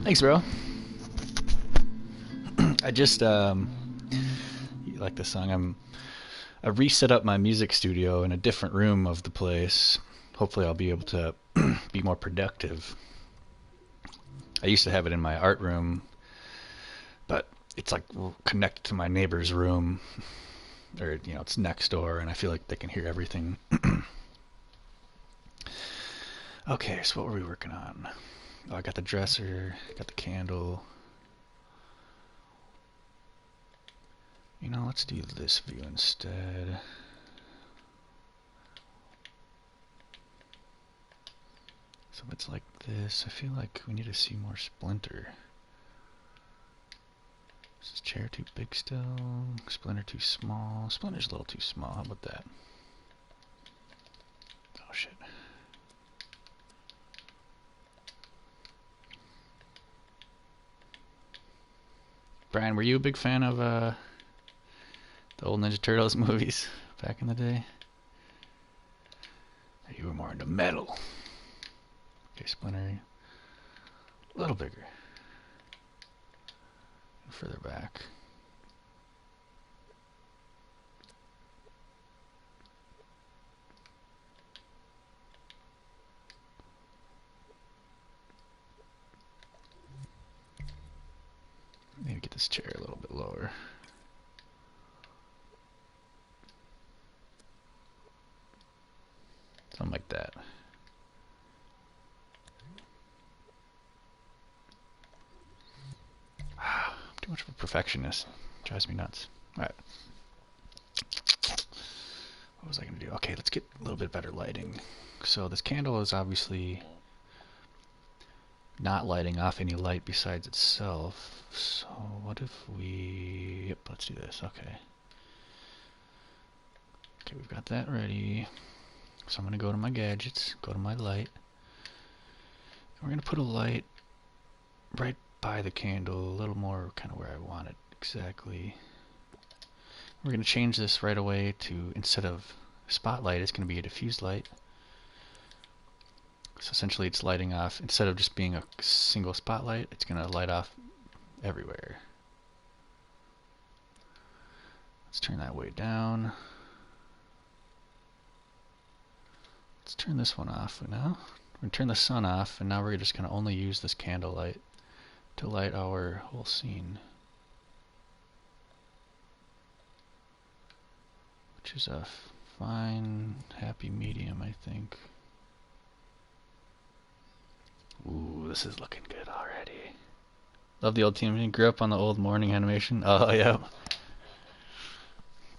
Speaker 1: Thanks, bro. I just you like this song? I reset up my music studio in a different room of the place. Hopefully, I'll be able to be more productive. I used to have it in my art room, but it's like connected to my neighbor's room, or you know, it's next door, and I feel like they can hear everything. Okay, so what were we working on? Oh, I got the dresser, got the candle. You know, let's do this view instead. So if it's like this, I feel like we need to see more splinter. Is this chair too big still? Splinter too small? Splinter's a little too small. How about that? Oh shit. Brian, were you a big fan of the old Ninja Turtles movies back in the day? Or you were more into metal? Okay, Splinter. A little bigger. Further back. Maybe get this chair a little bit lower. Something like that. I'm too much of a perfectionist. Drives me nuts. Alright. What was I going to do? Okay, let's get a little bit better lighting. So this candle is obviously not lighting off any light besides itself. So what if we... Yep, let's do this. Okay. Okay, we've got that ready. So I'm going to go to my gadgets, go to my light. And we're going to put a light right by the candle, a little more kind of where I want it exactly. We're going to change this right away to, instead of spotlight, it's going to be a diffused light. So essentially it's lighting off, instead of just being a single spotlight, it's going to light off everywhere. Let's turn that way down. Let's turn this one off for now. We're going to turn the sun off, and now we're just going to only use this candle light to light our whole scene. Which is a fine, happy medium, I think. Ooh, this is looking good already. Love the old TMNT. Grew up on the old morning animation. Oh, yeah.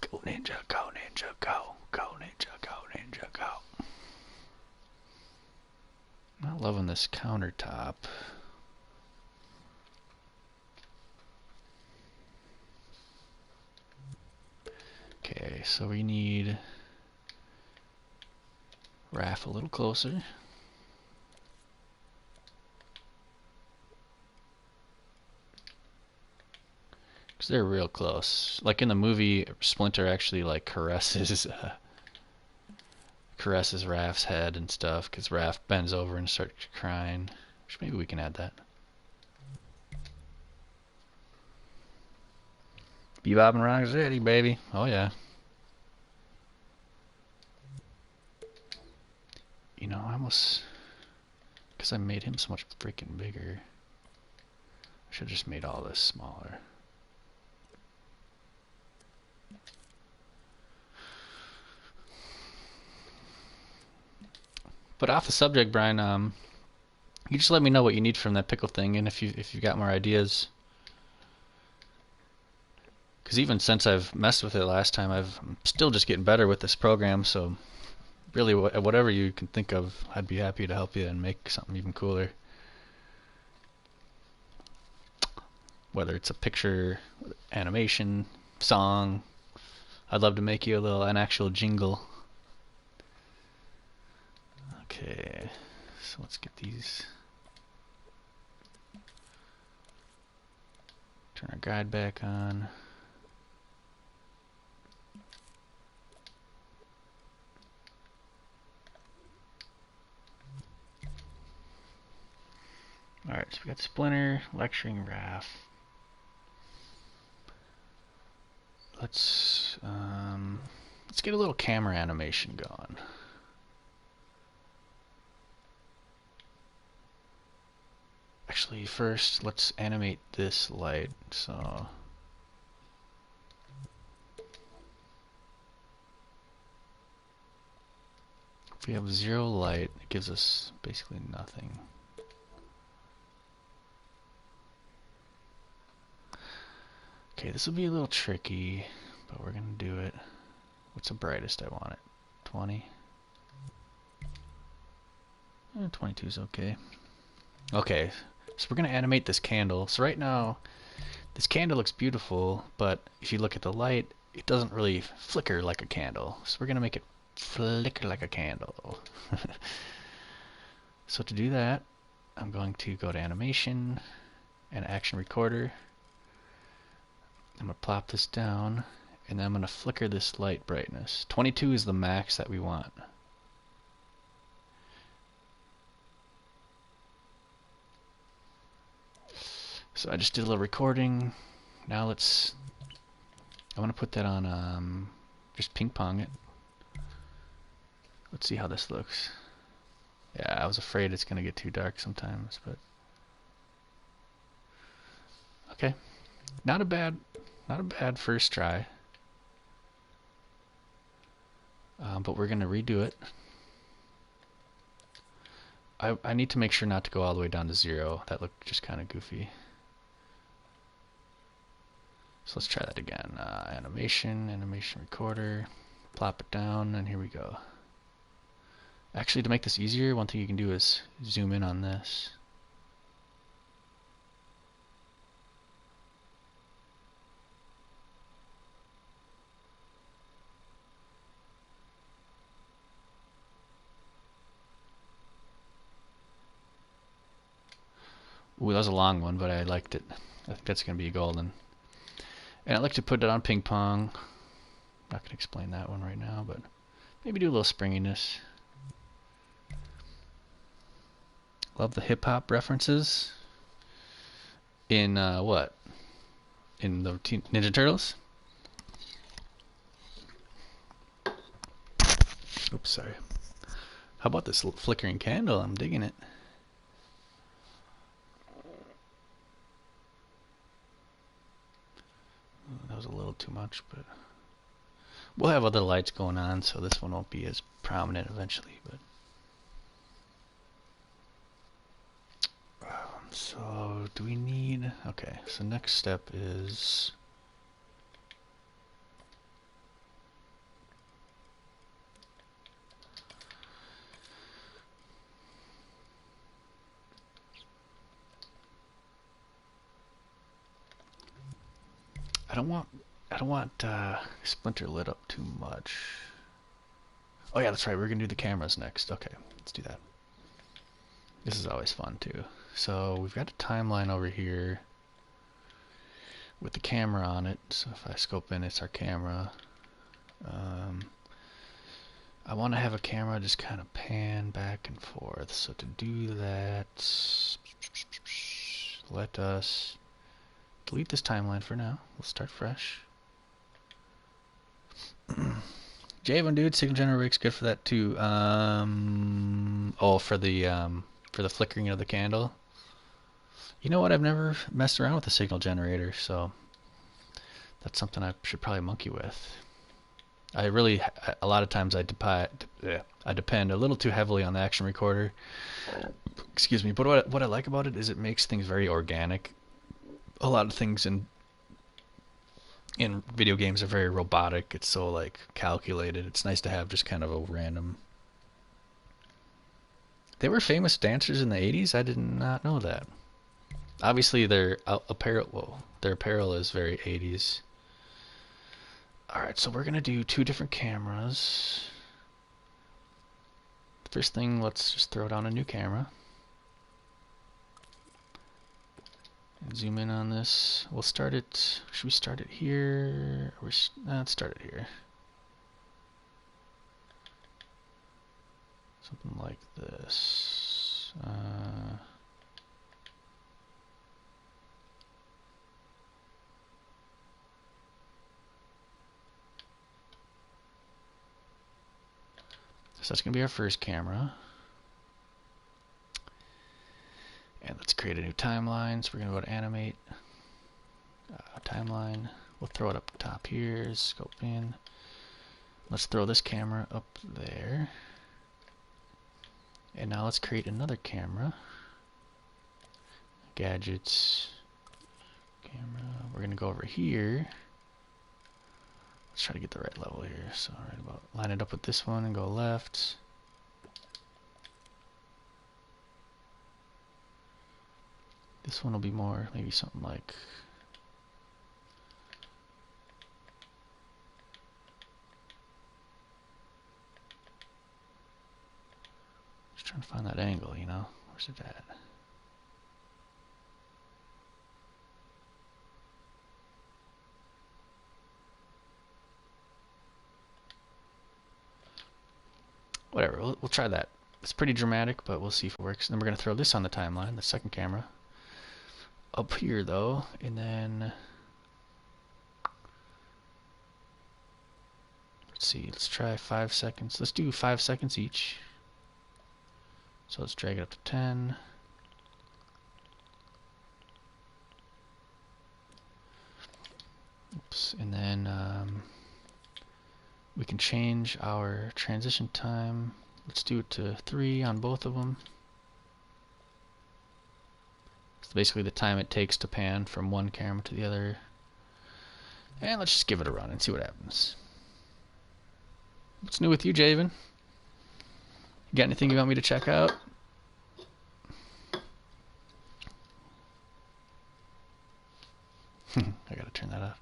Speaker 1: Go ninja, go ninja, go. Go ninja, go ninja, go. Not loving this countertop. Okay, so we need Raph a little closer. Because they're real close. Like in the movie, Splinter actually like caresses Raph's head and stuff, because Raph bends over and starts crying. Which maybe we can add that. Bebop and Rocksteady, baby. Oh yeah. You know, I almost... Because I made him so much freaking bigger. I should have just made all this smaller. But off the subject, Brian, you just let me know what you need from that pickle thing, and if you've got more ideas. Because even since I've messed with it last time, I'm still just getting better with this program, so really whatever you can think of, I'd be happy to help you and make something even cooler. Whether it's a picture, animation, song, I'd love to make you an actual jingle. Okay, so let's get these. Turn our guide back on. Alright, so we got Splinter lecturing Raph. Let's get a little camera animation going. Actually, first let's animate this light. So if we have 0 light, it gives us basically nothing. Okay, this will be a little tricky, but we're gonna do it. What's the brightest I want it? 20? 22 is okay. Okay, so we're going to animate this candle. So right now, this candle looks beautiful, but if you look at the light, it doesn't really flicker like a candle. So we're going to make it flicker like a candle. So to do that, I'm going to go to animation and action recorder. I'm going to plop this down, and then I'm going to flicker this light brightness. 22 is the max that we want. So I just did a little recording. Now I want to put that on, just ping pong it. Let's see how this looks. Yeah, I was afraid it's going to get too dark sometimes, but okay. Not a bad first try. But we're going to redo it. I need to make sure not to go all the way down to 0. That looked just kind of goofy. So let's try that again. Animation recorder, plop it down, and here we go. Actually, to make this easier, one thing you can do is zoom in on this. Ooh, that was a long one, but I liked it. I think that's going to be golden. And I like to put it on ping pong. Not going to explain that one right now, but maybe do a little springiness. Love the hip hop references. In what? In the Ninja Turtles? Oops, sorry. How about this flickering candle? I'm digging it. That was a little too much, but we'll have other lights going on, so this one won't be as prominent eventually. But so do we need? Okay, so next step is I don't want Splinter lit up too much. Oh yeah, that's right. We're gonna do the cameras next. Okay, let's do that. This is always fun too. So we've got a timeline over here with the camera on it. So if I scope in, it's our camera. I want to have a camera just kind of pan back and forth. So to do that, let us delete this timeline for now. We'll start fresh. J1 dude, signal generator rig's good for that too. Oh, for the flickering of the candle. You know what? I've never messed around with a signal generator, so that's something I should probably monkey with. A lot of times I depend a little too heavily on the action recorder. Excuse me, but what I like about it is it makes things very organic. A lot of things in video games are very robotic. It's so like calculated. It's nice to have just kind of a random. They were famous dancers in the 80s. I did not know that. Obviously their apparel is very 80s. Alright, so we're gonna do 2 different cameras. First thing, let's just throw down a new camera. And zoom in on this. We'll start it. Should we start it here? Let's start it here. Something like this. So that's going to be our first camera. And let's create a new timeline. So we're going to go to animate, timeline. We'll throw it up top here, scope in. Let's throw this camera up there. And now let's create another camera. Gadgets, camera. We're going to go over here. Let's try to get the right level here. So right about line it up with this one and go left. This one will be more, maybe something like... Just trying to find that angle, you know? Where's it at? Whatever, we'll try that. It's pretty dramatic, but we'll see if it works. And then we're going to throw this on the timeline, the second camera. Up here, though, and then... Let's see, let's try 5 seconds. Let's do 5 seconds each. So let's drag it up to 10. Oops, and then we can change our transition time. Let's do it to 3 on both of them. It's basically the time it takes to pan from one camera to the other. And let's just give it a run and see what happens. What's new with you, Javen? You got anything you want me to check out? I gotta turn that off.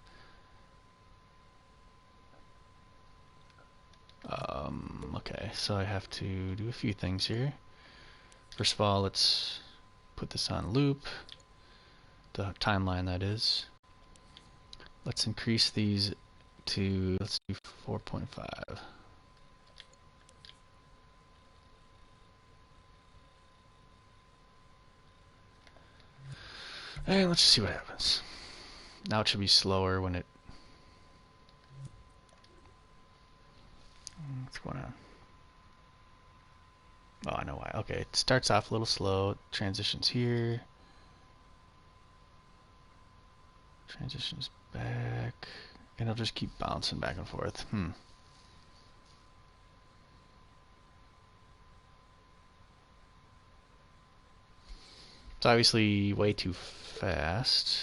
Speaker 1: Okay, so I have to do a few things here. First of all, let's put this on loop. The timeline, that is. Let's increase these to, let's do 4.5. And let's just see what happens. Now it should be slower when it... What's going on? Oh, I know why. Okay, it starts off a little slow. Transitions here. Transitions back. And it'll just keep bouncing back and forth. It's obviously way too fast.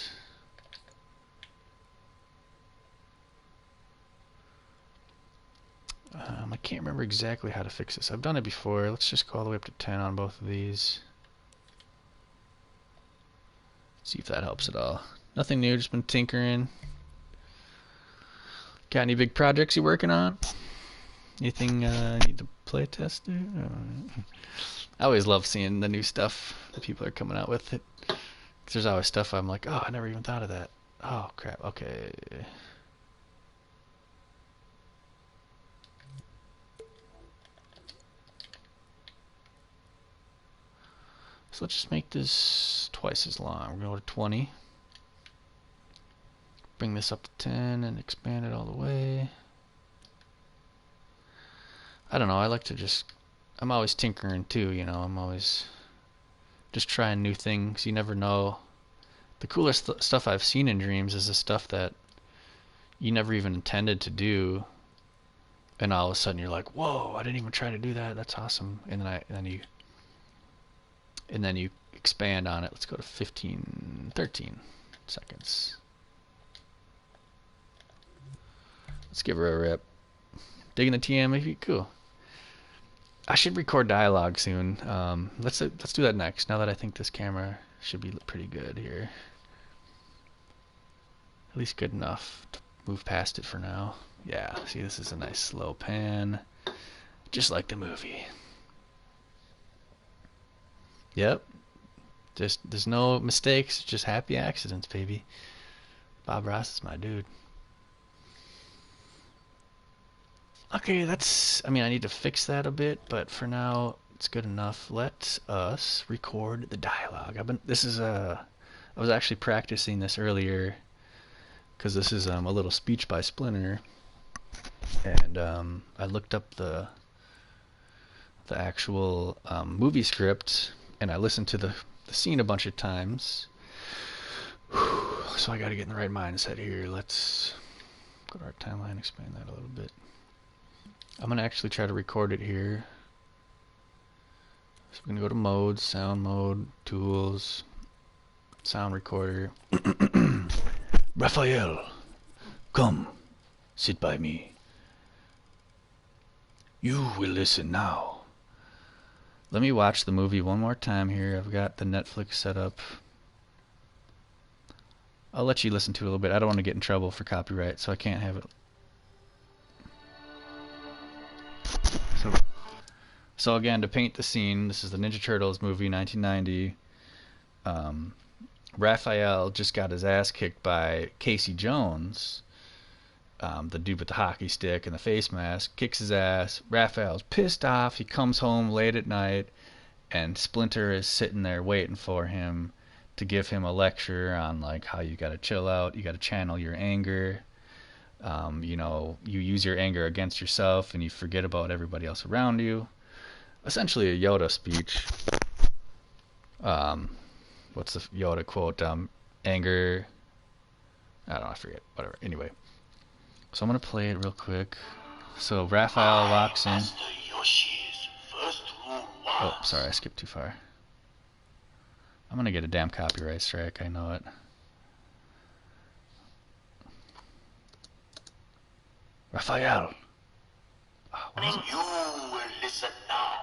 Speaker 1: I can't remember exactly how to fix this. I've done it before. Let's just go all the way up to 10 on both of these. See if that helps at all. Nothing new, just been tinkering. Got any big projects you're working on? Anything need to play test? I always love seeing the new stuff that people are coming out with. There's always stuff I'm like, oh, I never even thought of that. Oh, crap. Okay. So let's just make this twice as long. We're going to go to 20. Bring this up to 10 and expand it all the way. I don't know, I like to just... I'm always tinkering too, you know. I'm always just trying new things. You never know. The coolest stuff I've seen in Dreams is the stuff that you never even intended to do. And all of a sudden you're like, whoa, I didn't even try to do that. That's awesome. And then you expand on it. Let's go to 13 seconds. Let's give her a rip. Digging the TMNT, cool. I should record dialogue soon. Let's do that next. Now that I think this camera should be pretty good here, at least good enough to move past it for now. Yeah. See, this is a nice slow pan, just like the movie. Yep. There's no mistakes, just happy accidents, baby. Bob Ross is my dude. Okay, I mean, I need to fix that a bit, but for now, it's good enough. Let us record the dialogue. I was actually practicing this earlier, because this is a little speech by Splinter, and I looked up the actual movie script, and I listened to the scene a bunch of times. So I got to get in the right mindset here. Let's go to our timeline, expand that a little bit. I'm going to actually try to record it here. So we're going to go to modes, sound mode, tools, sound recorder. Raphael, come, sit by me. You will listen now. Let me watch the movie one more time here. I've got the Netflix set up. I'll let you listen to it a little bit. I don't want to get in trouble for copyright, so I can't have it. So again, to paint the scene, this is the Ninja Turtles movie, 1990. Raphael just got his ass kicked by Casey Jones, the dude with the hockey stick and the face mask. Kicks his ass. Raphael's pissed off. He comes home late at night, and Splinter is sitting there waiting for him to give him a lecture on like how you gotta chill out, you gotta channel your anger. You know, you use your anger against yourself and you forget about everybody else around you. Essentially a Yoda speech. What's the Yoda quote? Anger. I don't know, I forget. Whatever. Anyway. So I'm going to play it real quick. So Raphael walks in.
Speaker 2: Master Yoshi's first rule was...
Speaker 1: Oh, sorry, I skipped too far. I'm going to get a damn copyright strike, I know it. Raphael. Oh, what is it?
Speaker 2: You will listen now.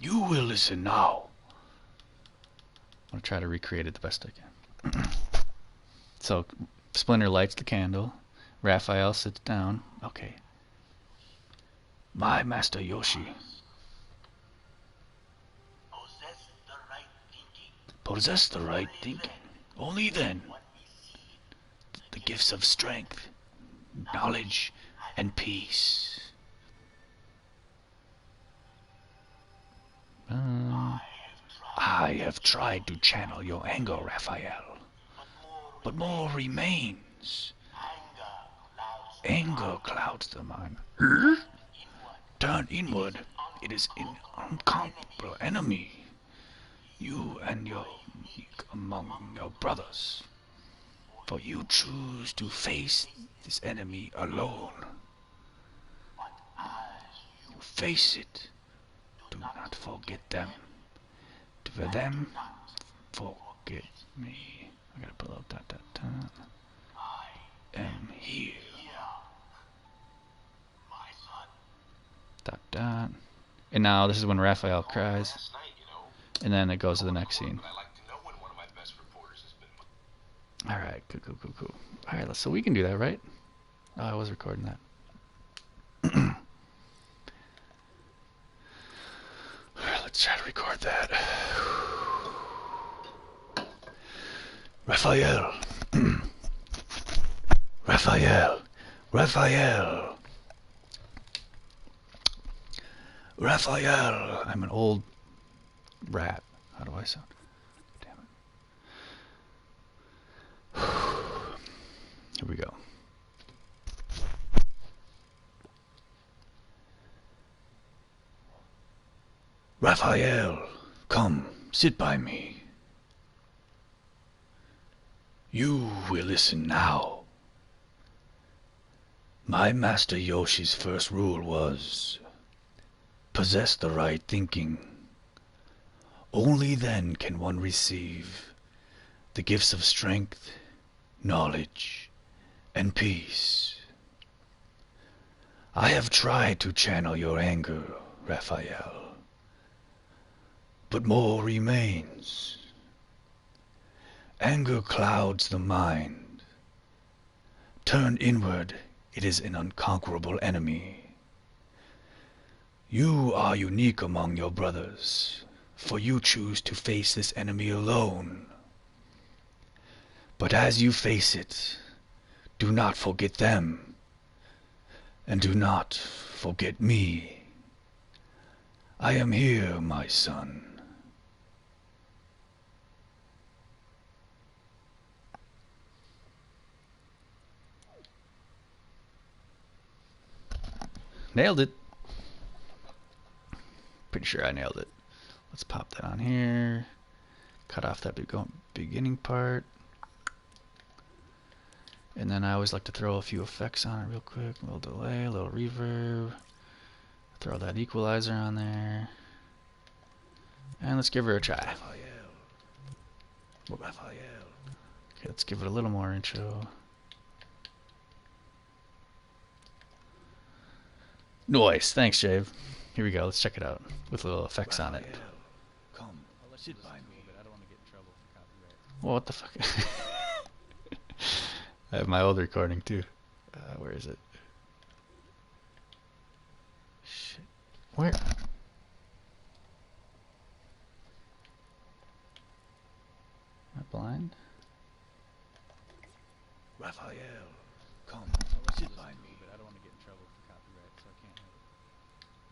Speaker 1: You will listen now. I'm going to try to recreate it the best I can. So, Splinter lights the candle. Raphael sits down. Okay. My Master Yoshi.
Speaker 2: Possess the right thinking.
Speaker 1: Possess the right thinking. Only then the gifts of strength, knowledge, and peace. I have tried to channel your anger, Raphael, but more remains. Anger clouds the mind. Turn inward. It is an unconquerable enemy. You and your among your brothers. For you choose to face this enemy alone. You face it. Do not forget them. For them, forget me. I gotta pull out that. I am here. Dot. And now this is when Raphael cries. And then it goes to the next scene. Alright, cool. Alright, so we can do that, right? Oh, I was recording that. Alright, let's try to record that. Raphael. Raphael. I'm an old rat. How do I sound? Damn it. Here we go. Raphael, come, sit by me. You will listen now. My Master Yoshi's first rule was, possess the right thinking. Only then can one receive the gifts of strength, knowledge, and peace. I have tried to channel your anger, Raphael, but more remains. Anger clouds the mind. Turned inward, it is an unconquerable enemy. You are unique among your brothers, for you choose to face this enemy alone. But as you face it, do not forget them, and do not forget me. I am here, my son. Nailed it. Pretty sure I nailed it. Let's pop that on here. Cut off that beginning part. And then I always like to throw a few effects on it real quick. A little delay, a little reverb. Throw that equalizer on there. And let's give her a try. Okay, let's give it a little more intro. Nice, thanks, Jave. Here we go, let's check it out. With little effects on it. Come, sit by me. I don't want to get in trouble for copyright. Well, what the fuck? I have my old recording too. Where is it? Shit. Where? Am I blind?
Speaker 2: Raphael, come, sit by me.
Speaker 1: But I don't want to get in trouble for copyright, so I can't have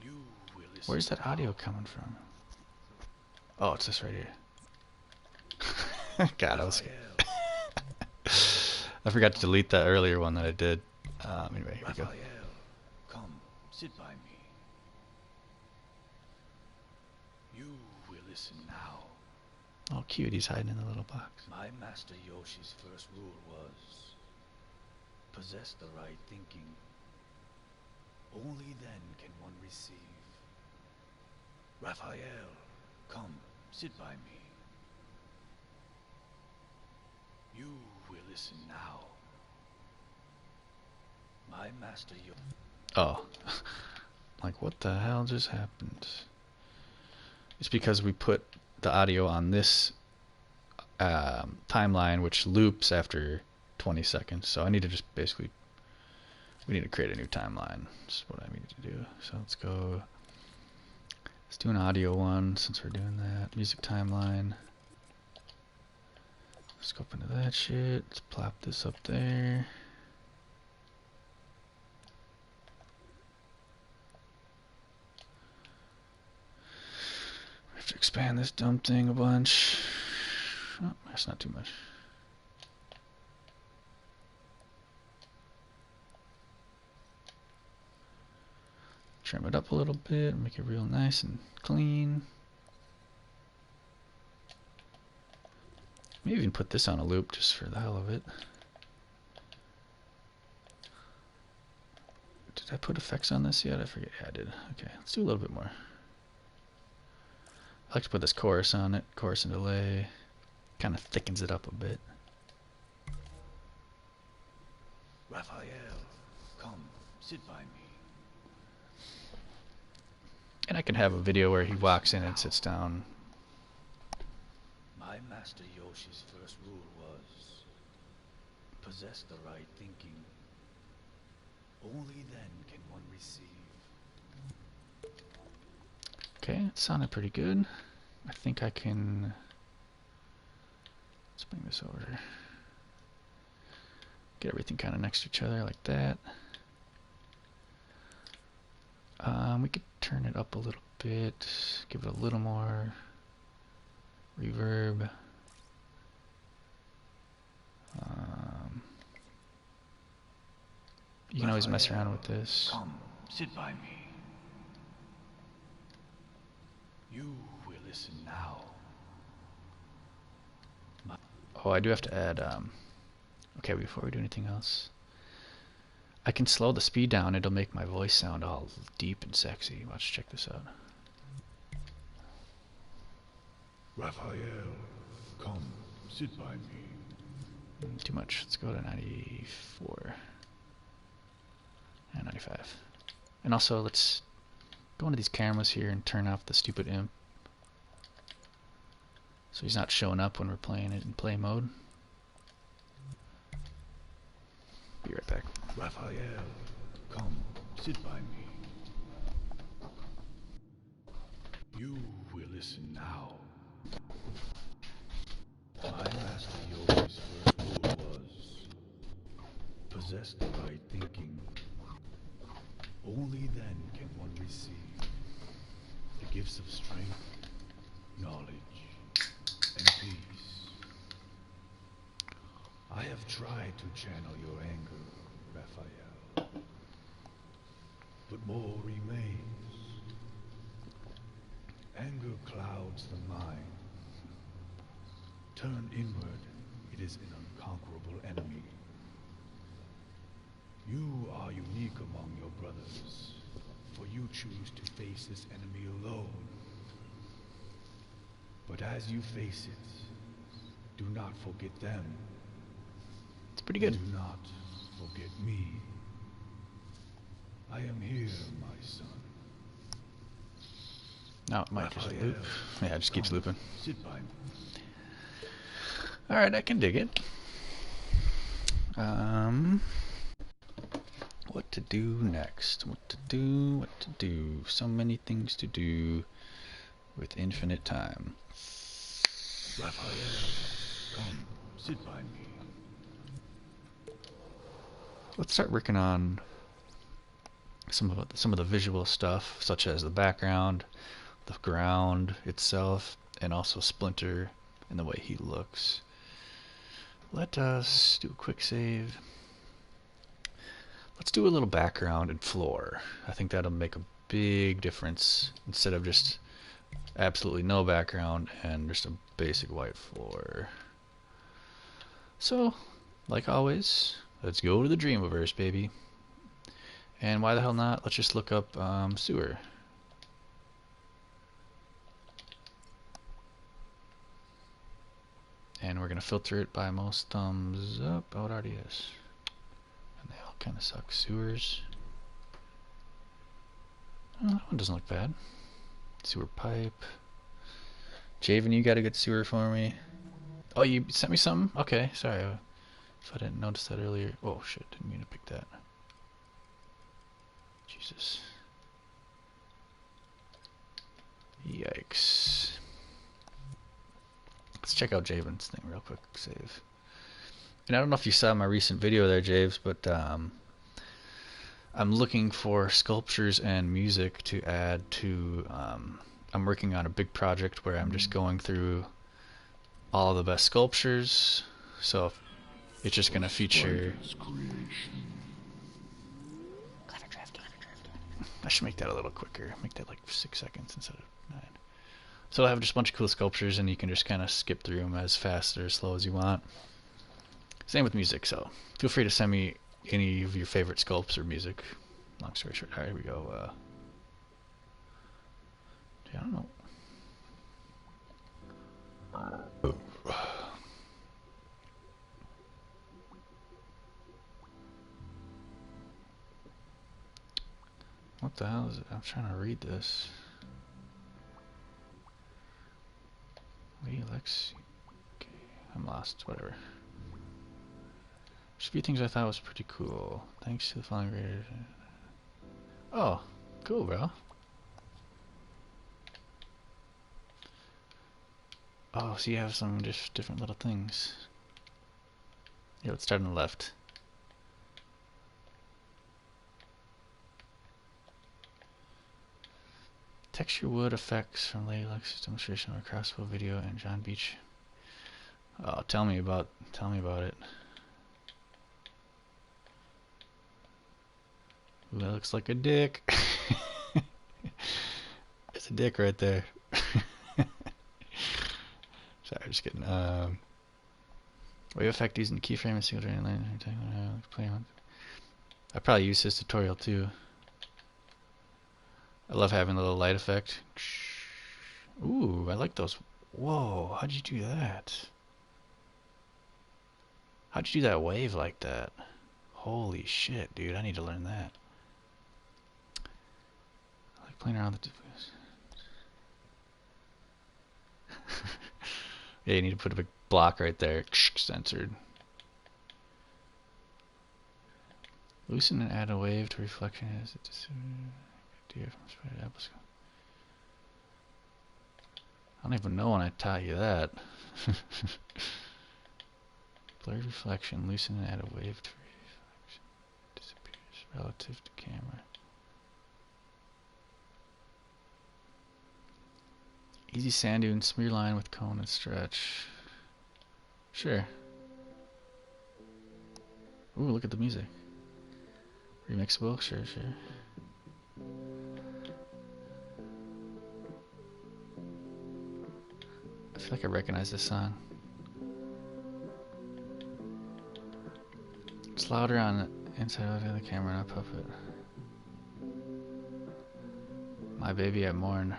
Speaker 1: it.
Speaker 2: You will listen.
Speaker 1: Where's that audio coming from? Oh, it's this right here. God, I was scared. I forgot to delete that earlier one that I did. Anyway, here we go.
Speaker 2: Raphael, come, sit by me. You will listen now.
Speaker 1: Oh, cute, he's hiding in the little box.
Speaker 2: My master Yoshi's first rule was possess the right thinking. Only then can one receive. Raphael, come, sit by me. You will listen now. My master
Speaker 1: Oh. Like, what the hell just happened? It's because we put the audio on this timeline, which loops after 20 seconds. So I need to just basically, we need to create a new timeline. That's what I need to do. So let's go, let's do an audio one since we're doing that. Music timeline. Let's go up into that shit. Let's plop this up there. We have to expand this dumb thing a bunch. Oh, that's not too much. Trim it up a little bit, make it real nice and clean. Maybe even put this on a loop just for the hell of it. Did I put effects on this yet? I forget. Yeah, I did. Okay, let's do a little bit more. I like to put this chorus on it. Chorus and delay. Kind of thickens it up a bit.
Speaker 2: Raphael, come, sit by me.
Speaker 1: And I can have a video where he walks in and sits down.
Speaker 2: My master Yoshi's first rule was possess the right thinking. Only then can one receive.
Speaker 1: Okay, it sounded pretty good. I think I can... Let's bring this over. Get everything kind of next to each other like that. We could turn it up a little bit, give it a little more reverb. You can always mess around with this.
Speaker 2: Come, sit by me. You will listen now.
Speaker 1: Oh, I do have to add, okay, before we do anything else, I can slow the speed down. It'll make my voice sound all deep and sexy. Watch, check this out.
Speaker 4: Raphael, come, sit by me.
Speaker 1: Too much. Let's go to 94 and 95. And also, let's go into these cameras here and turn off the stupid imp, so he's not showing up when we're playing it in play mode. Be right back.
Speaker 4: Raphael, come, sit by me. You will listen now. My master Yoshi's first rule was possess the right thinking. Only then can one receive the gifts of strength, knowledge, and peace. I have tried to channel your anger, Raphael, but more remains. Anger clouds the mind. Turn inward, it is an unconquerable enemy. You are unique among your brothers, for you choose to face this enemy alone. But as you face it, do not forget them.
Speaker 1: It's pretty good.
Speaker 4: Do not forget me. I am here, my son.
Speaker 1: No, it might just loop. Yeah, it just keeps looping.
Speaker 4: Sit by me.
Speaker 1: Alright, I can dig it. What to do next? What to do? What to do? So many things to do with infinite time.
Speaker 4: Raphael, come, sit by me.
Speaker 1: Let's start working on some of the visual stuff, such as the background, the ground itself, and also Splinter and the way he looks. Let us do a quick save. Let's do a little background and floor. I think that'll make a big difference instead of just absolutely no background and just a basic white floor. So, like always, let's go to the Dreamiverse, baby. And why the hell not? Let's just look up sewer. And we're going to filter it by most thumbs up. Oh, it already is. And they all kind of suck. Sewers. Oh, that one doesn't look bad. Sewer pipe. Javen, you got a good sewer for me? Oh, you sent me some? Okay, sorry. If I didn't notice that earlier. Oh, shit. Didn't mean to pick that. Jesus. Yikes. Let's check out Javen's thing real quick. Save. And I don't know if you saw my recent video there, Javes, but I'm looking for sculptures and music to add to... I'm working on a big project where I'm just going through all of the best sculptures. So it's just going to feature... I should make that a little quicker. Make that like 6 seconds instead of 9. So I have just a bunch of cool sculptures, and you can just kind of skip through them as fast or as slow as you want. Same with music, so feel free to send me any of your favorite sculpts or music. Long story short, here we go. I don't know. What the hell is it? I'm trying to read this. Lex. Okay, I'm lost. Whatever. There's a few things I thought was pretty cool. Thanks to the following graders. Oh, cool, bro. Oh, so you have some just different little things. Yeah, let's start on the left. Texture wood effects from Lady Lux's demonstration of a crossbow video and John Beach. Oh, tell me about it. Ooh, that looks like a dick. There's a dick right there. Sorry, just kidding. Wave effect using keyframe and single drain line. I probably use this tutorial too. I love having a little light effect. Ooh, I like those. Whoa, how'd you do that? How'd you do that wave like that? Holy shit, dude, I need to learn that. I like playing around with the... Yeah, you need to put a big block right there. Censored. Loosen and add a wave to reflection as it idea from spider apples. I don't even know when I taught you that. Blurred reflection, loosen and add a wave to reflection. Disappears relative to camera. Easy sand dune, smear line with cone and stretch. Sure. Ooh, look at the music. Remixable? Sure, sure. I feel like I recognize this song. It's louder on the inside of the camera, not puppet. My baby I mourn.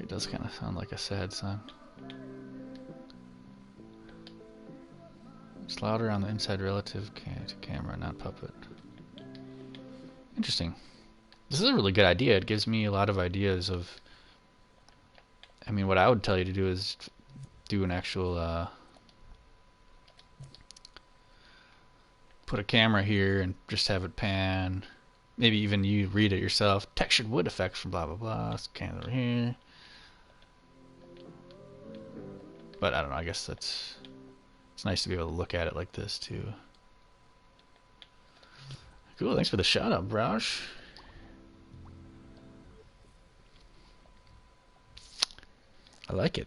Speaker 1: It does kind of sound like a sad song. It's louder on the inside relative to camera, not puppet. Interesting. This is a really good idea. It gives me a lot of ideas of... I mean, what I would tell you to do is do an actual put a camera here and just have it pan. Maybe even you read it yourself. Textured wood effects from blah blah blah. Scan over here. But I don't know. I guess it's nice to be able to look at it like this too. Cool. Thanks for the shout out, Broush. I like it.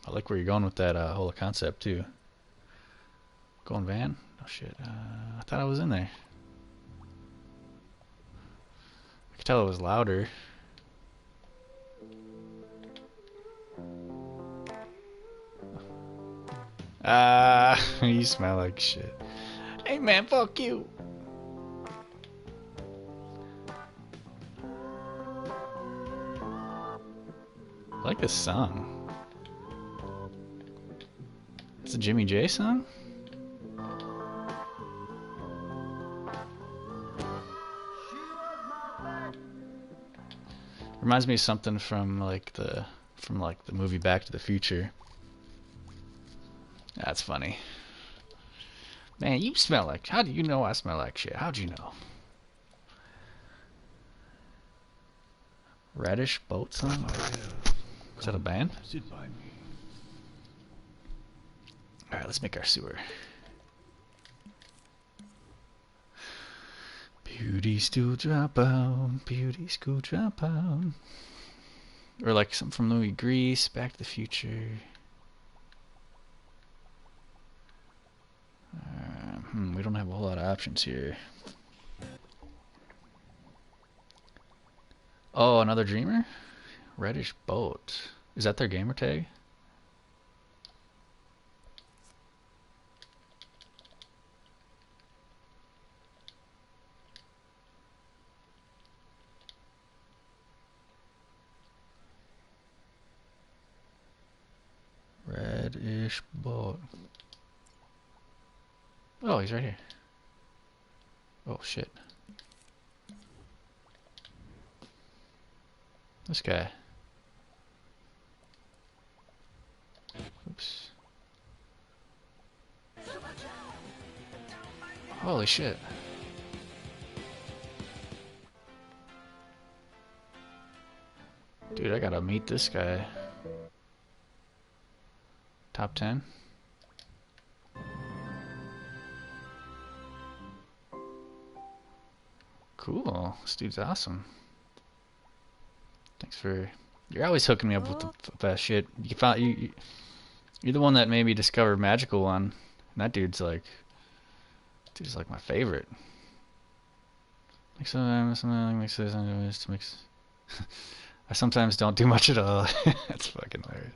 Speaker 1: I like where you're going with that whole concept too. Going van? Oh shit. I thought I was in there. I could tell it was louder. You smell like shit. Hey man, fuck you. I like this song. It's a Jimmy J song? Reminds me of something from the movie Back to the Future. That's funny. Man, you smell like... How do you know I smell like shit? How'd you know? Reddish Boat Song? Is that a band?
Speaker 4: Sit by me.
Speaker 1: Alright, let's make our sewer. Beauty school dropout, beauty school dropout. Or like something from the movie Grease, Back to the Future. We don't have a whole lot of options here. Oh, another Dreamer? Reddish Boat. Is that their gamer tag? Reddish Boat. Oh, he's right here. Oh, shit. This guy. Oops. Holy shit. Dude, I gotta meet this guy. Top 10. Cool. This dude's awesome. Thanks for... You're always hooking me up with the best shit. You're the one that made me discover Magical One. And that dude's like my favorite. Like sometimes I sometimes don't do much at all. That's fucking hilarious.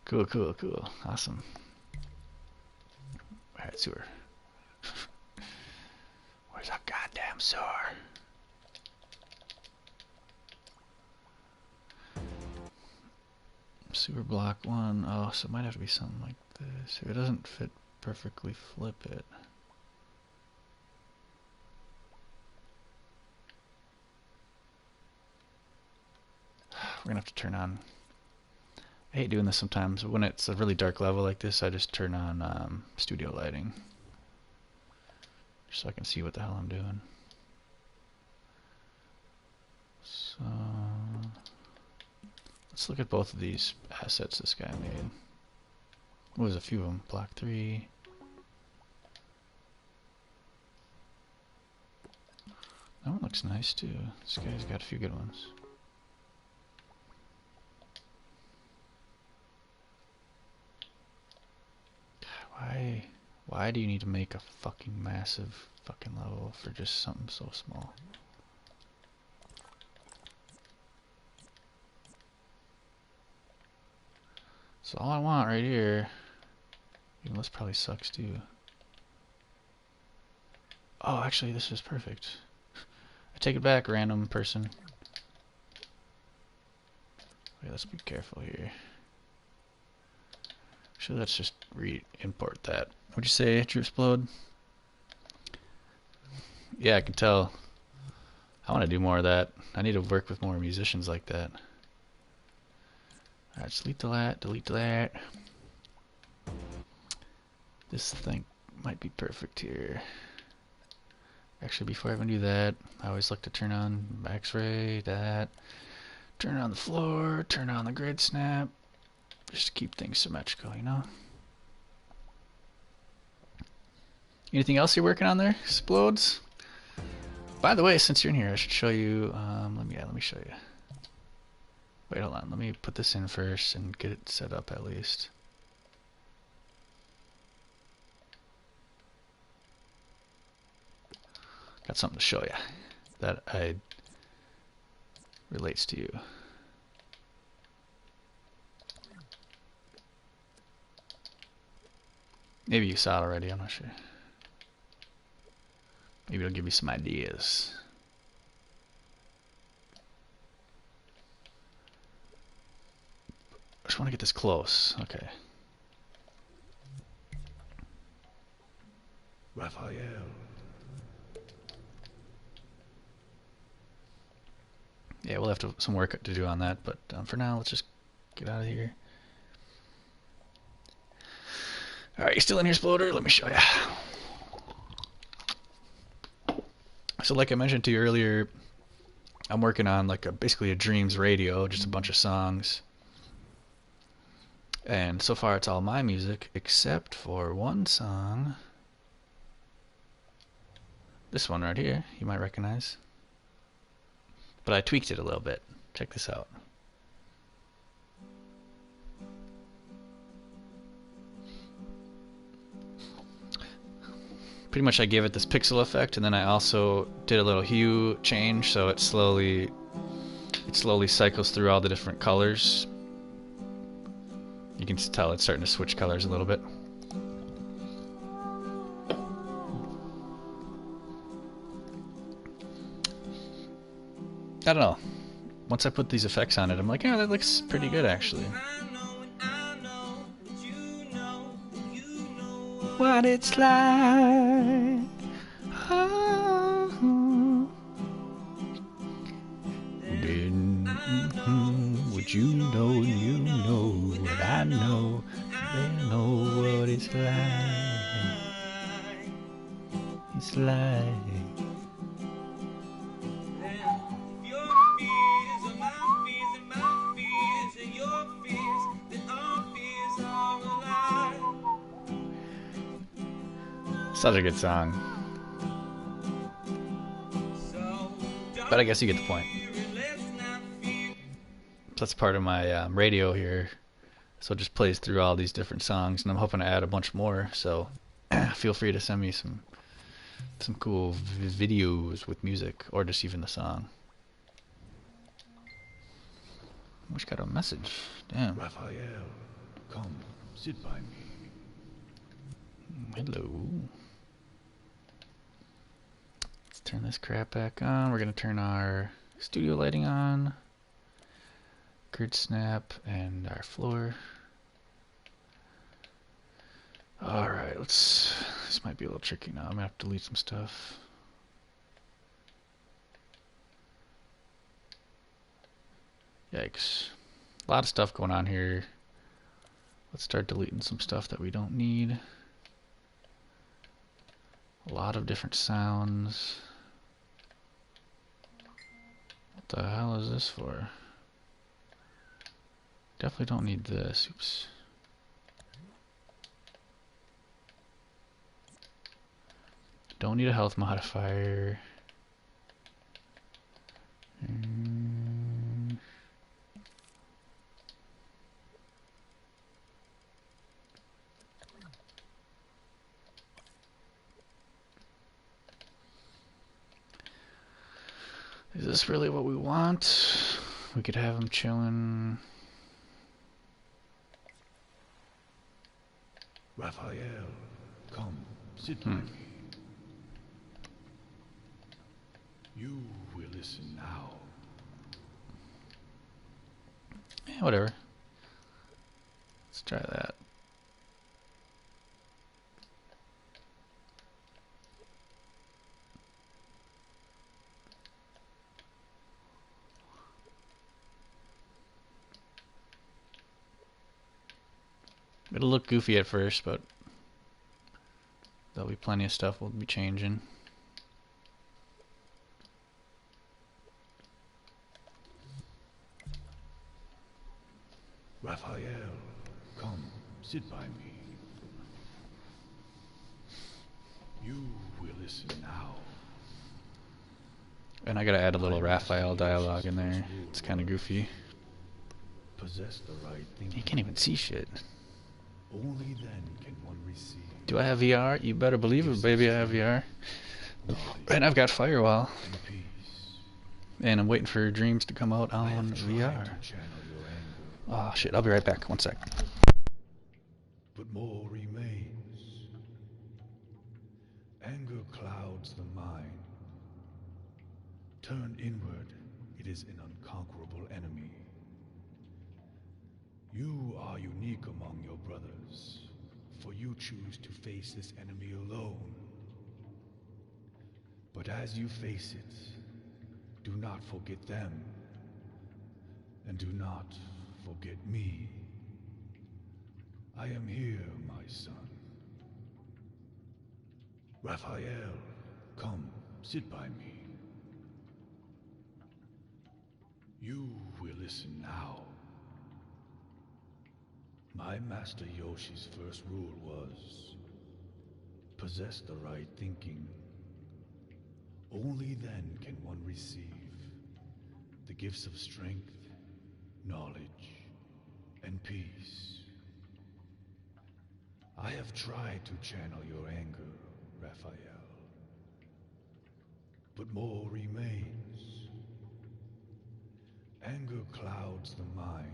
Speaker 1: Cool, cool, cool. Awesome. Alright, sewer. Where's our goddamn sewer? Sewer block 1. Oh, so it might have to be something like this. If it doesn't fit perfectly, flip it. We're gonna have to turn on... I hate doing this sometimes, but when it's a really dark level like this, I just turn on studio lighting. Just so I can see what the hell I'm doing. So... let's look at both of these assets this guy made. What was a few of them? Block 3. That one looks nice too. This guy's got a few good ones. Why do you need to make a fucking massive fucking level for just something so small? So all I want right here, even this probably sucks too. Oh, actually this is perfect. I take it back, random person. Wait, let's be careful here. Actually, let's just re-import that. What'd you say, True Explode? Yeah, I can tell. I want to do more of that. I need to work with more musicians like that. Alright, delete that, delete that. This thing, might be perfect here. Actually, before I even do that, I always like to turn on X-ray, that, turn on the floor, turn on the grid snap, just to keep things symmetrical, you know? Anything else you're working on there, Explodes? By the way, since you're in here, I should show you, let me show you. Wait, hold on, let me put this in first and get it set up at least. Got something to show you that relates to you. Maybe you saw it already, I'm not sure. Maybe it'll give you some ideas. I just want to get this close. Okay.
Speaker 4: Raphael.
Speaker 1: Yeah, we'll have some work to do on that, but for now, let's just get out of here. Alright, you still in here, Sploder? Let me show you. So like I mentioned to you earlier, I'm working on like basically a Dreams radio, just a bunch of songs. And so far it's all my music, except for one song. This one right here, you might recognize. But I tweaked it a little bit. Check this out. Pretty much I gave it this pixel effect, and then I also did a little hue change, so it slowly cycles through all the different colors. You can tell it's starting to switch colors a little bit. I don't know. Once I put these effects on it, I'm like, yeah, that looks pretty good actually. What it's like. Oh. Would you know what I know? They know what it's like. It's like. Such a good song. But I guess you get the point. That's part of my radio here. So it just plays through all these different songs, and I'm hoping to add a bunch more. So feel free to send me some cool videos with music, or just even the song. We just got a message. Damn.
Speaker 4: Raphael, come, sit by me.
Speaker 1: Hello. Let's turn this crap back on. We're gonna turn our studio lighting on, grid snap, and our floor. Alright, this might be a little tricky now. I'm gonna have to delete some stuff. Yikes. A lot of stuff going on here. Let's start deleting some stuff that we don't need. A lot of different sounds. What the hell is this for? Definitely don't need this. Oops. Don't need a health modifier. Is this really what we want? We could have him chilling.
Speaker 4: Raphael, come, sit by me. You will listen now.
Speaker 1: Yeah, whatever. Let's try that. It'll look goofy at first, but There'll be plenty of stuff we'll be changing.
Speaker 4: Raphael, come, sit by me. You will listen now.
Speaker 1: And I gotta add a little Raphael dialogue in there. It's kind of goofy.
Speaker 4: Possess the right
Speaker 1: You
Speaker 4: thinking.
Speaker 1: can't even see shit.
Speaker 4: Only then can one receive
Speaker 1: Do I have VR? You better believe it, baby, I have VR.
Speaker 4: knowledge
Speaker 1: And I've got Firewall.
Speaker 4: and peace.
Speaker 1: And I'm waiting for Dreams to come out
Speaker 4: I
Speaker 1: on
Speaker 4: have tried
Speaker 1: VR.
Speaker 4: to channel your anger,
Speaker 1: Oh shit, I'll be right back. One sec.
Speaker 4: but more remains. Anger clouds the mind. Turn inward, it is an unconquerable enemy. You are unique among your brothers, for you choose to face this enemy alone. But as you face it, do not forget them, and do not forget me. I am here, my son. Raphael, come, sit by me. You will listen now. My master Yoshi's first rule was, possess the right thinking. Only then can one receive the gifts of strength, knowledge, and peace. I have tried to channel your anger, Raphael, but more remains. Anger clouds the mind.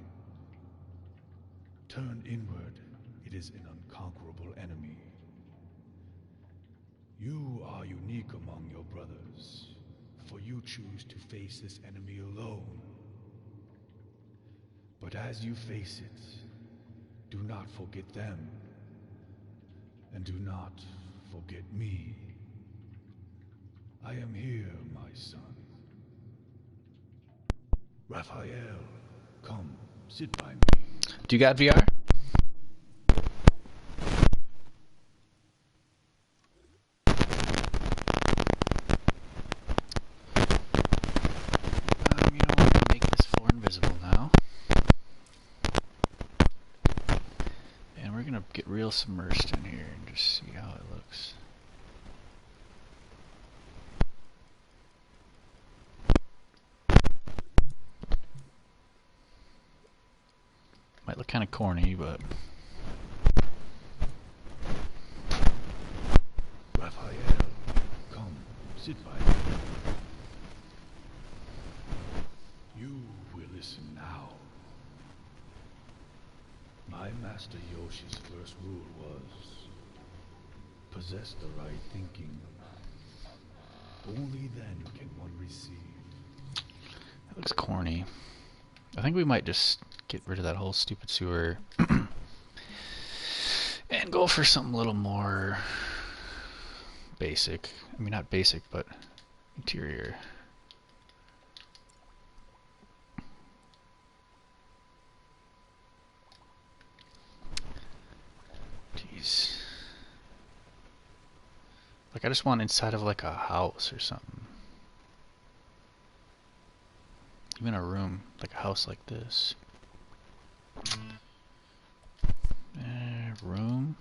Speaker 4: Turn inward, it is an unconquerable enemy. You are unique among your brothers, for you choose to face this enemy alone. But as you face it, do not forget them, and do not forget me. I am here, my son. Raphael, come, sit by me.
Speaker 1: Do you got VR? You know, we're gonna make this 4 invisible now. And we're gonna get real submersed in here and just see how it looks. Might look kind of corny, but
Speaker 4: Raphael, come, sit by me. You will listen now. My master Yoshi's first rule was, possess the right thinking. Only then can one receive.
Speaker 1: it looks corny. I think we might just get rid of that whole stupid sewer and go for something a little more basic. I mean, not basic, but interior. Jeez. Like, I just want inside of like a house or something. Even a room, like a house like this. Room.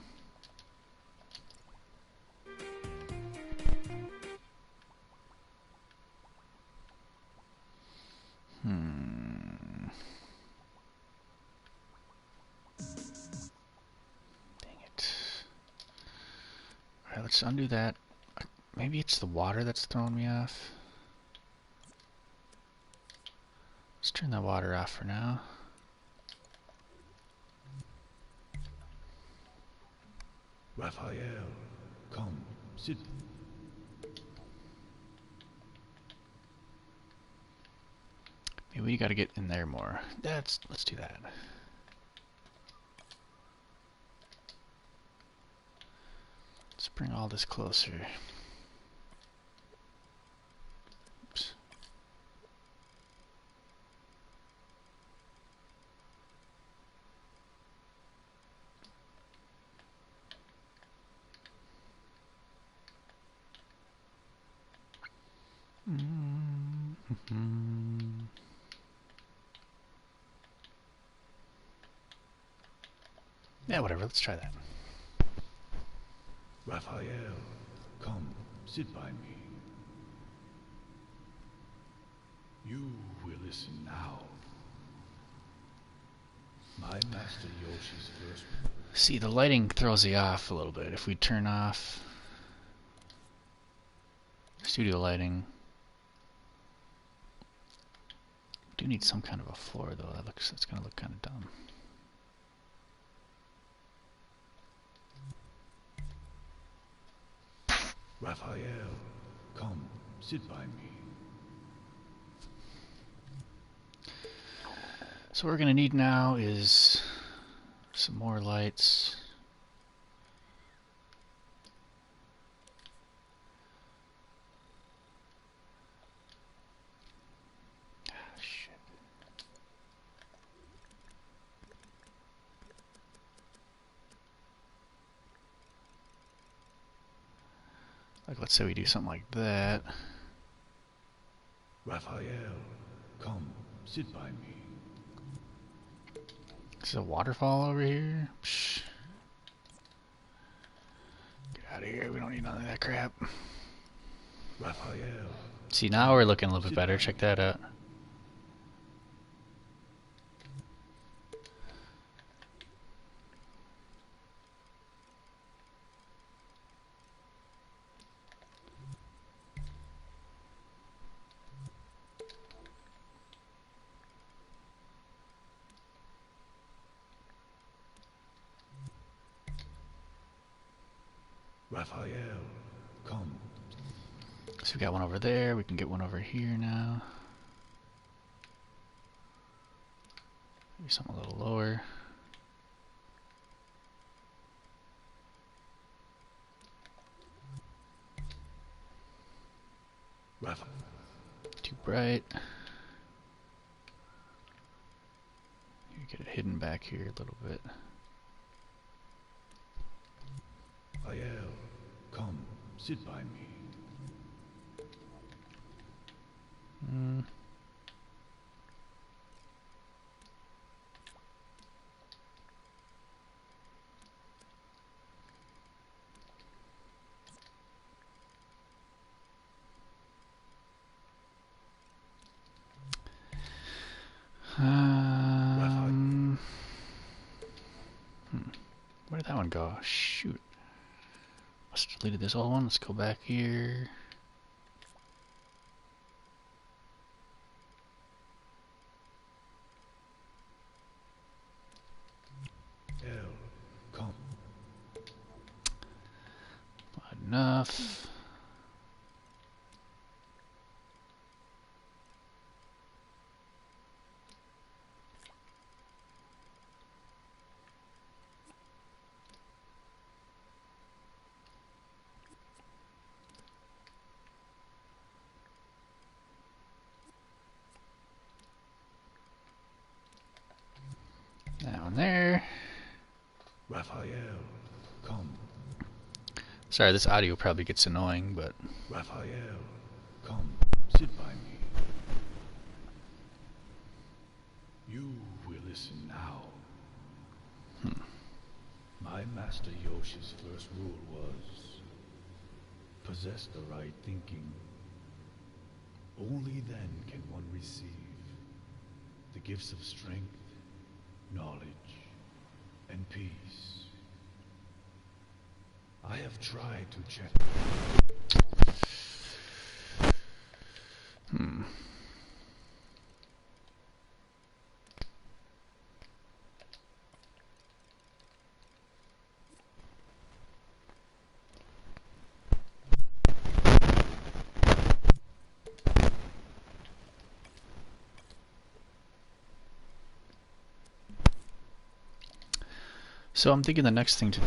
Speaker 1: Dang it. Alright, let's undo that. Maybe it's the water that's throwing me off. Let's turn that water off for now.
Speaker 4: Raphael, come, sit.
Speaker 1: Maybe we gotta get in there more. Let's do that. Let's bring all this closer. Oops. Yeah, whatever. Let's try that.
Speaker 4: Raphael, come, sit by me. You will listen now. My master Yoshi's first...
Speaker 1: See, the lighting throws you off a little bit. If we turn off studio lighting, do need some kind of a floor though. That's gonna look kind of dumb.
Speaker 4: Raphael, come, sit by me.
Speaker 1: So what we're gonna need now is some more lights. Shit. Like, let's say we do something like that.
Speaker 4: Raphael, come, sit by me.
Speaker 1: Is a waterfall over here? Psh. Get out of here. We don't need none of that crap.
Speaker 4: Raphael.
Speaker 1: See, now we're looking a little bit better. Check that out.
Speaker 4: Raphael, come.
Speaker 1: So we got one over there. We can get one over here now. Maybe something a little lower.
Speaker 4: Raphael.
Speaker 1: Too bright. You get it hidden back here a little bit.
Speaker 4: Raphael, come, sit by me.
Speaker 1: Where did that one go? Shoot. Must have deleted this old one. Let's go back here.
Speaker 4: Come.
Speaker 1: Not enough. That one there.
Speaker 4: Raphael, come.
Speaker 1: Sorry, this audio probably gets annoying, but...
Speaker 4: Raphael, come, sit by me. You will listen now. My master Yoshi's first rule was, possess the right thinking. Only then can one receive the gifts of strength, knowledge, and peace. I have tried to check.
Speaker 1: So I'm thinking the next thing to do.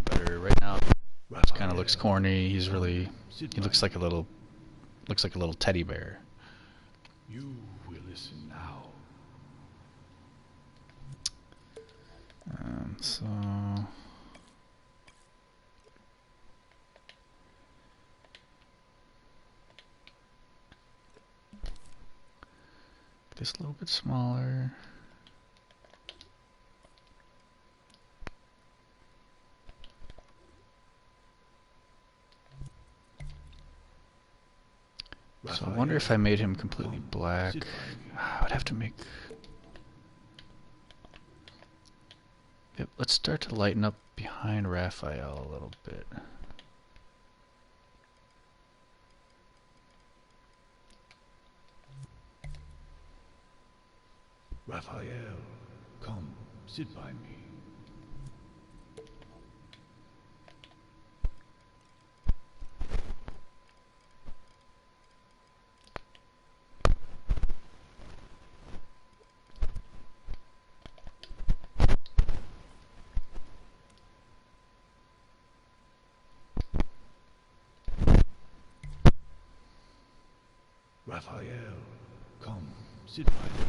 Speaker 1: Better right now. It kind of looks corny. He looks like a little teddy bear.
Speaker 4: You will listen now.
Speaker 1: So Make this a little bit smaller. So I wonder if I made him completely black. I would have to make... Yep, let's start to lighten up behind Raphael a little bit.
Speaker 4: Raphael, come, sit by me. Raphael, come, sit by me.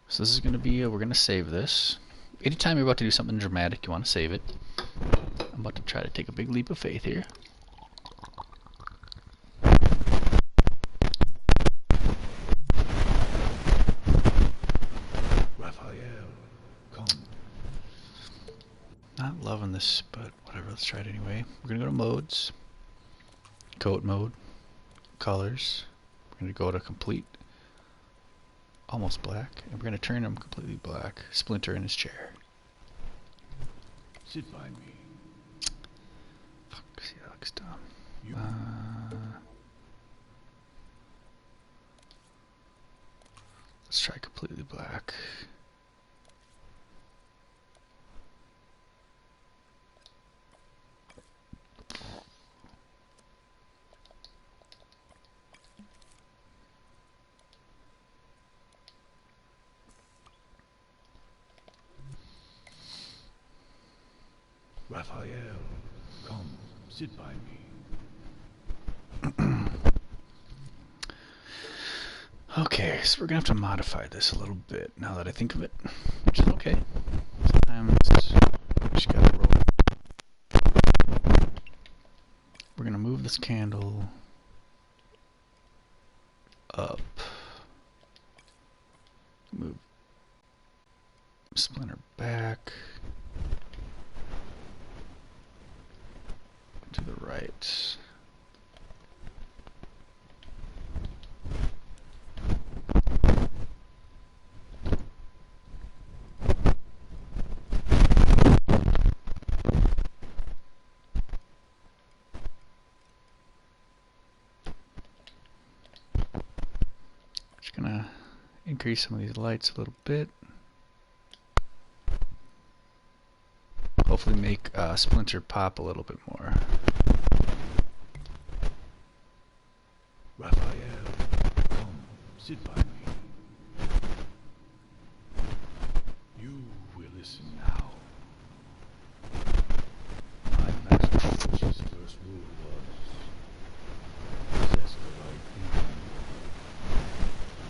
Speaker 1: So this is going to be, we're going to save this. Anytime you're about to do something dramatic, you want to save it. I'm about to try to take a big leap of faith here.
Speaker 4: Raphael, come.
Speaker 1: Not loving this, but whatever, let's try it anyway. We're going to go to modes, coat mode, colors. We're going to go to complete, almost black, and we're going to turn him completely black. Splinter in his chair.
Speaker 4: Sit by me.
Speaker 1: Fuck, see, that looks dumb.
Speaker 4: You.
Speaker 1: Let's try completely black.
Speaker 4: Raphael, come, sit by me.
Speaker 1: Okay, so we're gonna have to modify this a little bit now that I think of it, which is okay. Sometimes you just gotta roll. We're gonna move this candle up. Move Splinter back to the right. Just gonna increase some of these lights a little bit. Hopefully make Splinter pop a little bit more.
Speaker 4: Raphael, come, sit by me. You will listen now. My master's first rule was possess the right thinking.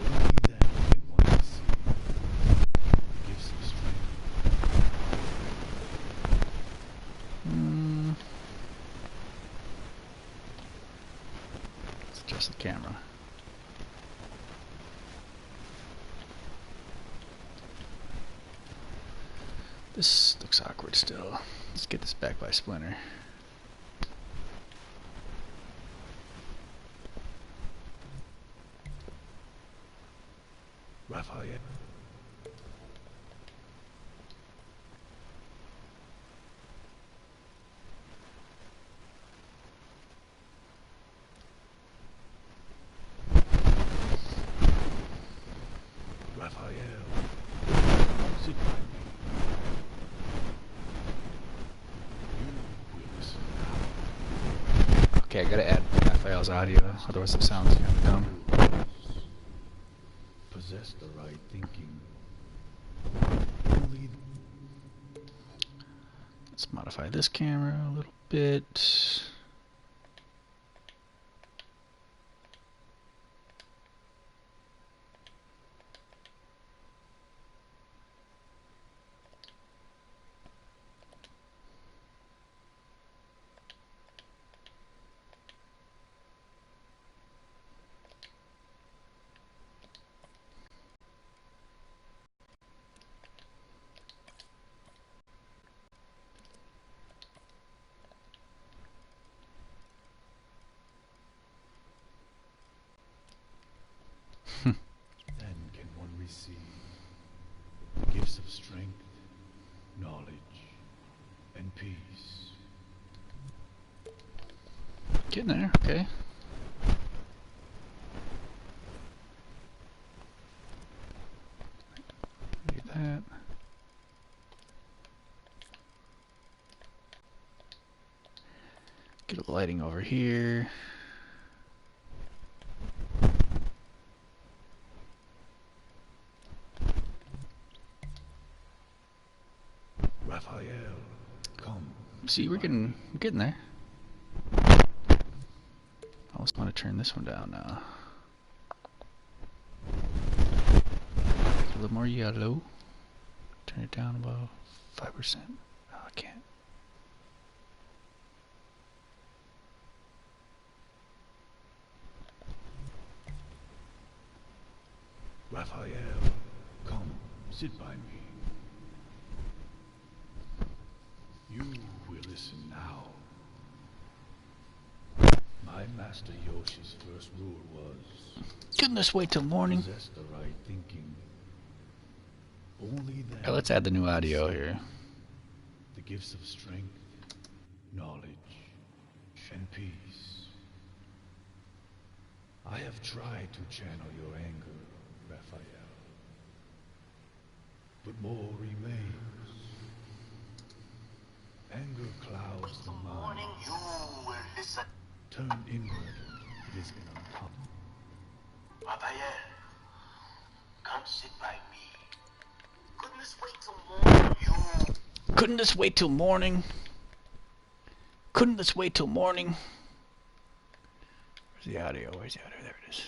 Speaker 4: Only then can one see. Gives the strength.
Speaker 1: Let's adjust the camera. This looks awkward still. Let's get this back by Splinter.
Speaker 4: Raphael. Raphael, sit by me. You will listen now.
Speaker 1: Okay, I gotta add Raphael's audio, otherwise it sounds kind of dumb.
Speaker 4: Possess the right thinking. Only
Speaker 1: Let's modify this camera a little bit.
Speaker 4: peace.
Speaker 1: Getting there, okay. Do that. Get a lighting over here.
Speaker 4: Raphael, come.
Speaker 1: See, we're getting there. I almost want to turn this one down now. A little more yellow. Turn it down about 5%. Oh, I can't.
Speaker 4: Raphael, come, sit by me. You will listen now. My master Yoshi's first rule was...
Speaker 1: Couldn't this wait till morning?
Speaker 4: Possess the right thinking. Only then...
Speaker 1: Let's add the new audio here.
Speaker 4: The gifts of strength, knowledge, and peace. I have tried to channel your anger, Raphael. But more remains. Anger clouds the mind.
Speaker 5: You will listen.
Speaker 4: Turn inward, it is gonna come.
Speaker 5: Raphael, come sit by me. Couldn't this wait till morning?
Speaker 1: Couldn't this wait till morning? Couldn't this wait till morning? Where's the audio? Where's the audio? There it is.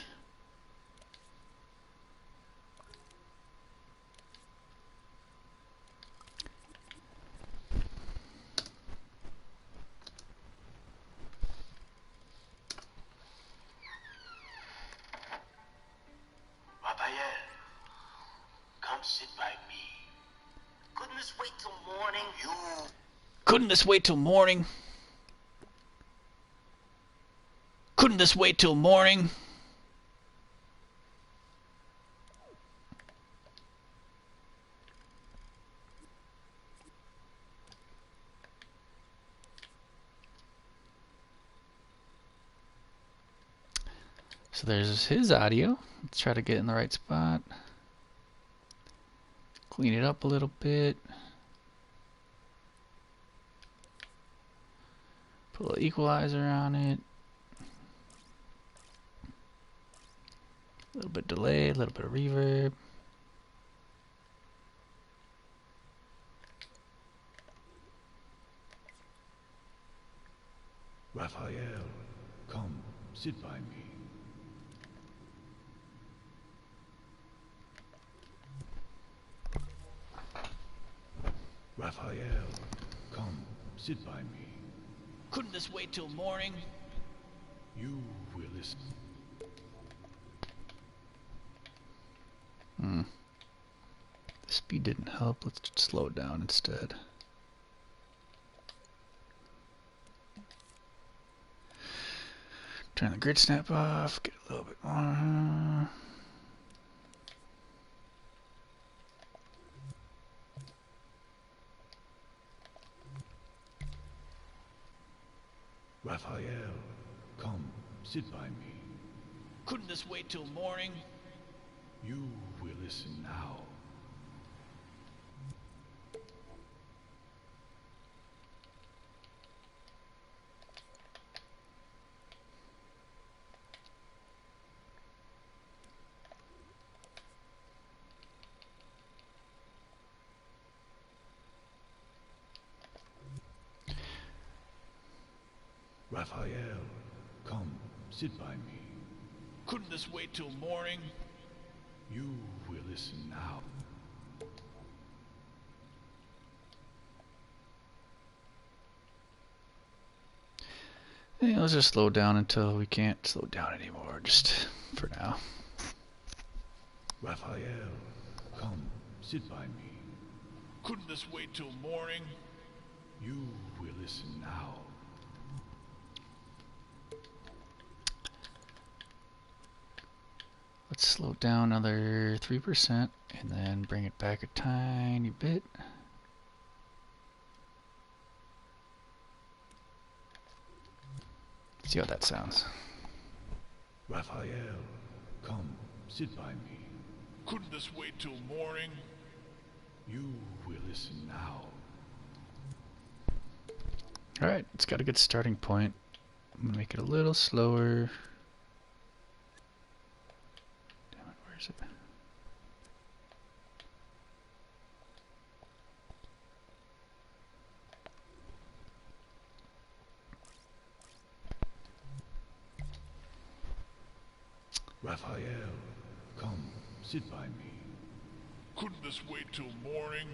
Speaker 5: Raphael, come sit by me. Couldn't this wait till morning?
Speaker 1: Couldn't this wait till morning? Couldn't this wait till morning? So there's his audio. Let's try to get in the right spot. Clean it up a little bit. Put a little equalizer on it. A little bit delay, a little bit of reverb.
Speaker 4: Raphael, come, sit by me. Raphael, come, sit by me.
Speaker 1: Couldn't this wait till morning?
Speaker 4: You will listen.
Speaker 1: The speed didn't help. Let's just slow it down instead. Turn the grid snap off. Get a little bit more.
Speaker 4: Raphael, come, sit by me.
Speaker 1: Couldn't this wait till morning?
Speaker 4: You will listen now. Raphael, come, sit by me.
Speaker 1: Couldn't this wait till morning?
Speaker 4: You will listen now.
Speaker 1: Yeah, let's just slow down until we can't slow down anymore, just for now.
Speaker 4: Raphael, come, sit by me.
Speaker 1: Couldn't this wait till morning?
Speaker 4: You will listen now.
Speaker 1: Let's slow down another 3% and then bring it back a tiny bit. See how that sounds.
Speaker 4: Raphael, come, sit by me.
Speaker 6: Couldn't this wait till morning?
Speaker 4: You will listen now.
Speaker 1: Alright, it's got a good starting point. I'm gonna make it a little slower. Damn it, where is it?
Speaker 4: Raphael, come, sit by me.
Speaker 6: Couldn't this wait till morning?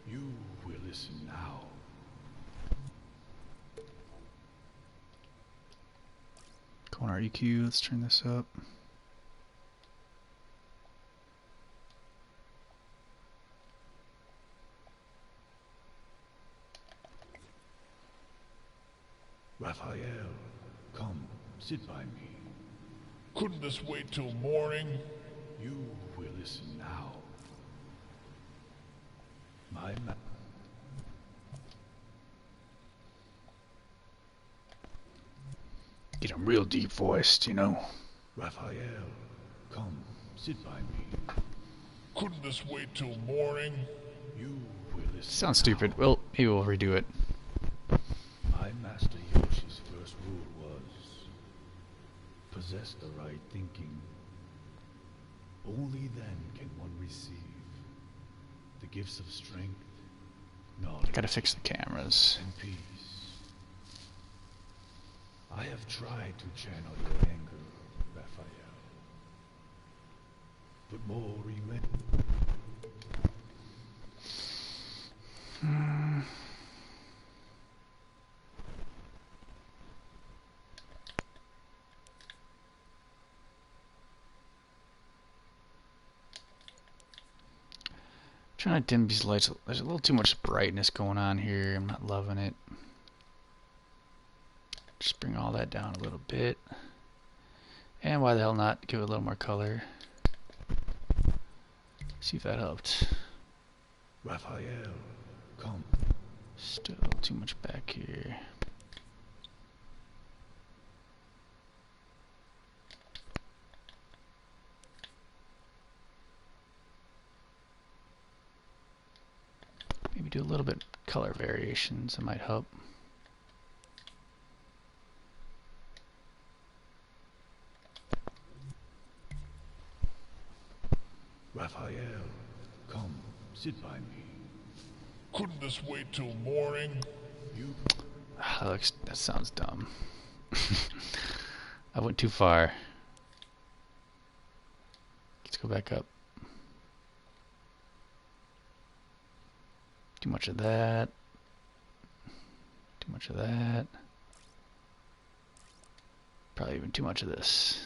Speaker 4: You will listen now.
Speaker 1: Go on our EQ, let's turn this up.
Speaker 4: Raphael, come, sit by me.
Speaker 6: Couldn't this wait till morning?
Speaker 4: You will listen now. My ma-
Speaker 1: Get him real deep voiced, you know.
Speaker 4: Raphael, come, sit by me.
Speaker 6: Couldn't this wait till morning?
Speaker 4: You will listen.
Speaker 1: Sounds
Speaker 4: now.
Speaker 1: stupid. Well, maybe we'll redo it.
Speaker 4: My master Yoshi's first rule was, possess the right thinking. Only then can one receive the gifts of strength, knowledge,
Speaker 1: Gotta fix the cameras.
Speaker 4: and peace. I have tried to channel your anger, Raphael, but more remains.
Speaker 1: Trying to dim these lights. There's a little too much brightness going on here. I'm not loving it. Just bring all that down a little bit. And why the hell not give it a little more color? See if that helped.
Speaker 4: Raphael, come.
Speaker 1: Still too much back here. Maybe do a little bit color variations. That might help.
Speaker 4: Raphael, come, sit by me.
Speaker 6: Couldn't this wait till morning?
Speaker 4: You
Speaker 1: That sounds dumb. I went too far. Let's go back up. Too much of that. Too much of that. Probably even too much of this.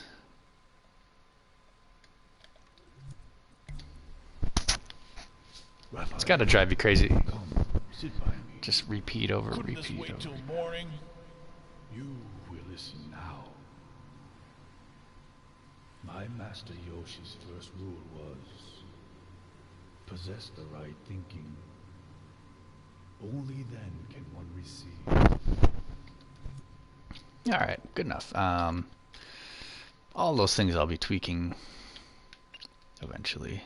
Speaker 4: Raphael,
Speaker 1: It's gotta drive you crazy.
Speaker 4: come, sit by me.
Speaker 1: Just repeat over,
Speaker 6: Couldn't this
Speaker 1: repeat
Speaker 6: wait
Speaker 1: over.
Speaker 6: till morning?
Speaker 4: You will listen now. My master Yoshi's first rule was, possess the right thinking. Only then can one receive.
Speaker 1: Alright, good enough. All those things I'll be tweaking eventually.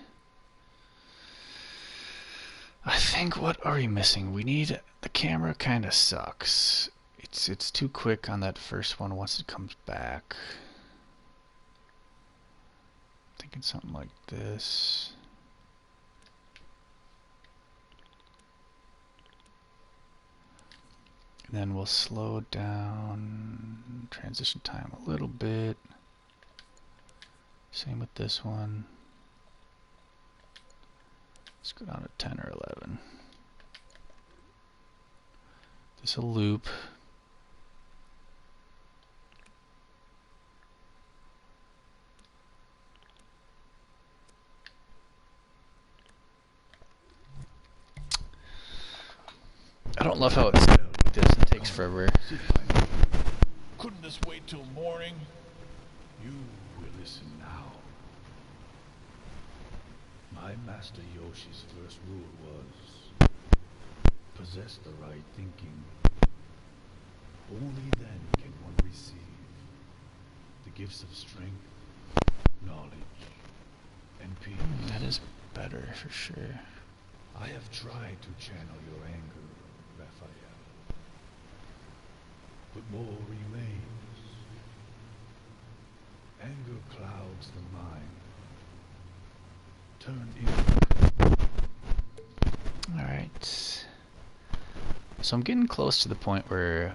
Speaker 1: I think, what are we missing? We need, the camera kind of sucks. It's too quick on that first one once it comes back. Thinking something like this. And then we'll slow down transition time a little bit. Same with this one. Let's go down to 10 or 11. This a loop. I don't love how it's like this. It takes forever.
Speaker 4: Sit by me.
Speaker 6: Couldn't this wait till morning?
Speaker 4: You will listen now. My master Yoshi's first rule was, possess the right thinking. Only then can one receive gifts of strength, knowledge, and peace.
Speaker 1: That is better for sure.
Speaker 4: I have tried to channel your anger, Raphael, but more remains. Anger clouds the mind. Turn in.
Speaker 1: Alright. So I'm getting close to the point where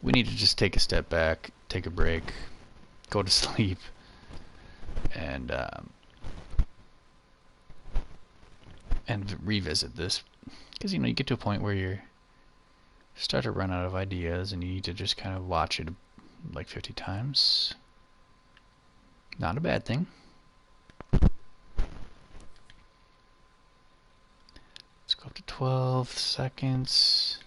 Speaker 1: we need to just take a step back, take a break, go to sleep, and revisit this. Because, you know, you get to a point where you start to run out of ideas and you need to just kind of watch it like 50 times. Not a bad thing. Let's go up to 12 seconds.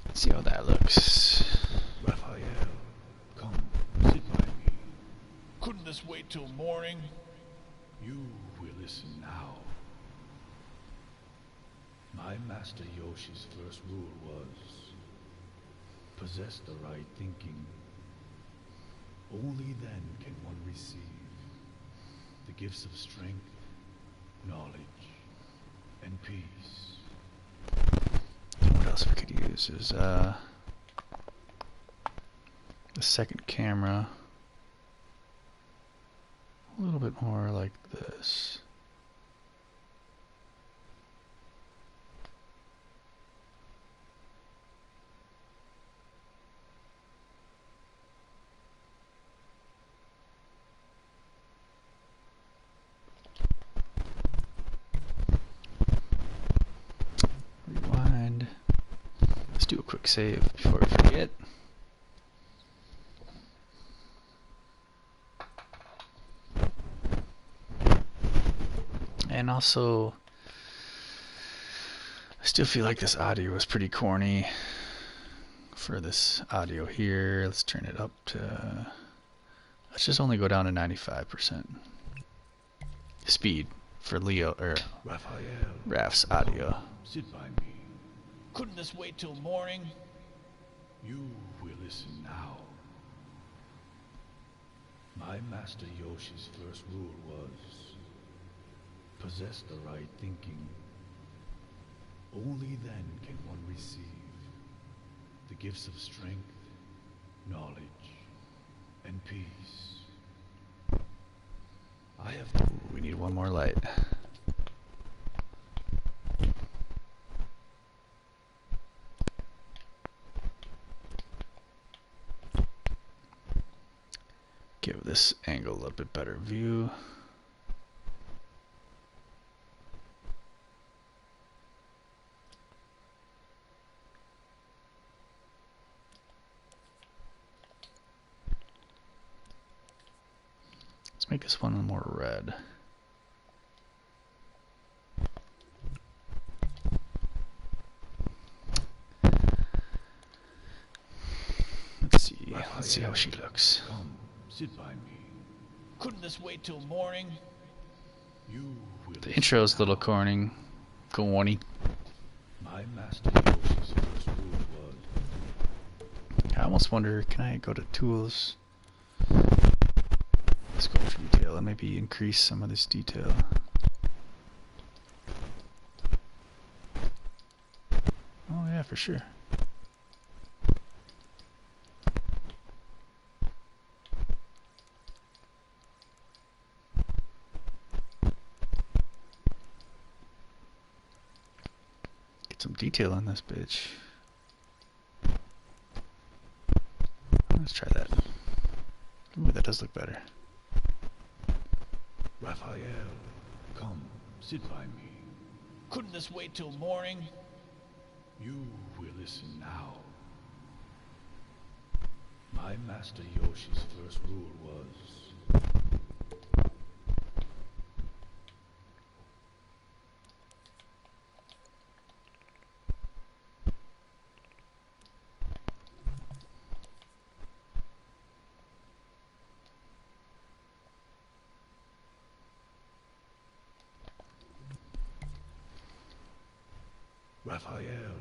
Speaker 1: Let's see how that looks.
Speaker 4: Raphael, come, sit by me.
Speaker 6: Couldn't this wait till morning?
Speaker 4: You will listen now. My master Yoshi's first rule was, possess the right thinking. Only then can one receive the gifts of strength, knowledge, and peace.
Speaker 1: What else we could use is the second camera. A little bit more like this. Rewind. Let's do a quick save before we forget. And also, I still feel like this audio is pretty corny for this audio here. Let's turn it up to, let's just only go down to 95% speed for Leo, or
Speaker 4: Raphael,
Speaker 1: Raph's audio.
Speaker 4: sit by me.
Speaker 6: Couldn't this wait till morning?
Speaker 4: You will listen now. My master Yoshi's first rule was, possess the right thinking. Only then can one receive the gifts of strength, knowledge, and peace. I have...
Speaker 1: We need one more light. Give this angle a little bit better view. Let's make this one more red. Let's see how she looks.
Speaker 4: Come, sit by me.
Speaker 6: Couldn't this wait till morning?
Speaker 4: You will
Speaker 1: The intro's a little corny.
Speaker 4: My master Yoshi's first rule was...
Speaker 1: I almost wonder, can I go to tools? Let's go to detail and maybe increase some of this detail. Oh yeah, for sure. Get some detail on this bitch. Let's try that. Ooh, that does look better.
Speaker 4: Raphael, come, sit by me.
Speaker 6: Couldn't this wait till morning?
Speaker 4: You will listen now. My master Yoshi's first rule was... Raphael,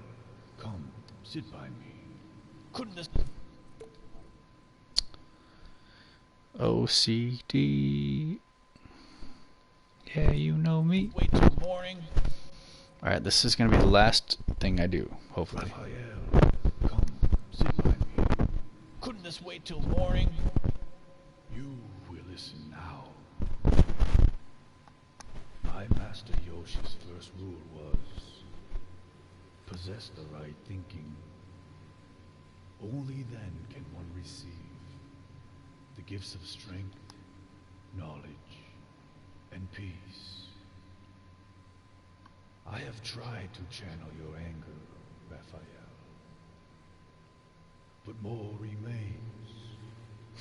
Speaker 4: come, sit by me.
Speaker 6: Couldn't this
Speaker 1: OCD. Yeah, you know me.
Speaker 6: wait till morning?
Speaker 1: Alright, this is going to be the last thing I do, hopefully.
Speaker 4: Raphael, come, sit by me.
Speaker 6: Couldn't this wait till morning?
Speaker 4: You will listen now. My master Yoshi's first rule was, possess the right thinking. Only then can one receive the gifts of strength, knowledge, and peace. I have tried to channel your anger, Raphael, but more remains.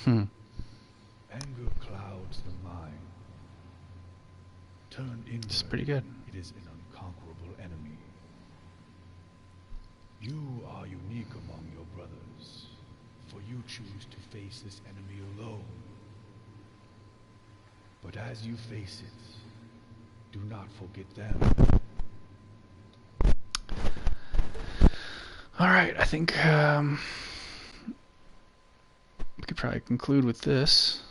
Speaker 4: Anger clouds the mind. Turned inward,
Speaker 1: This is pretty good.
Speaker 4: it is an unconquerable enemy. You are unique among your brothers, for you choose to face this enemy alone. But as you face it, do not forget them.
Speaker 1: Alright, I think we could probably conclude with this.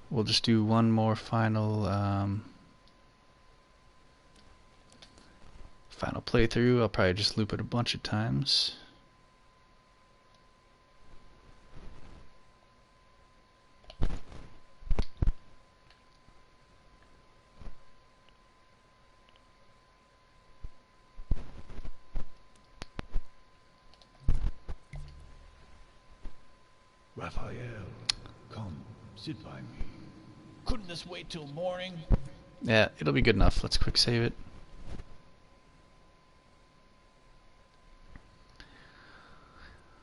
Speaker 1: We'll just do one more final final playthrough. I'll probably just loop it a bunch of times.
Speaker 4: Raphael, come, sit by me.
Speaker 6: Couldn't this wait till morning?
Speaker 1: Yeah, it'll be good enough. Let's quick save it.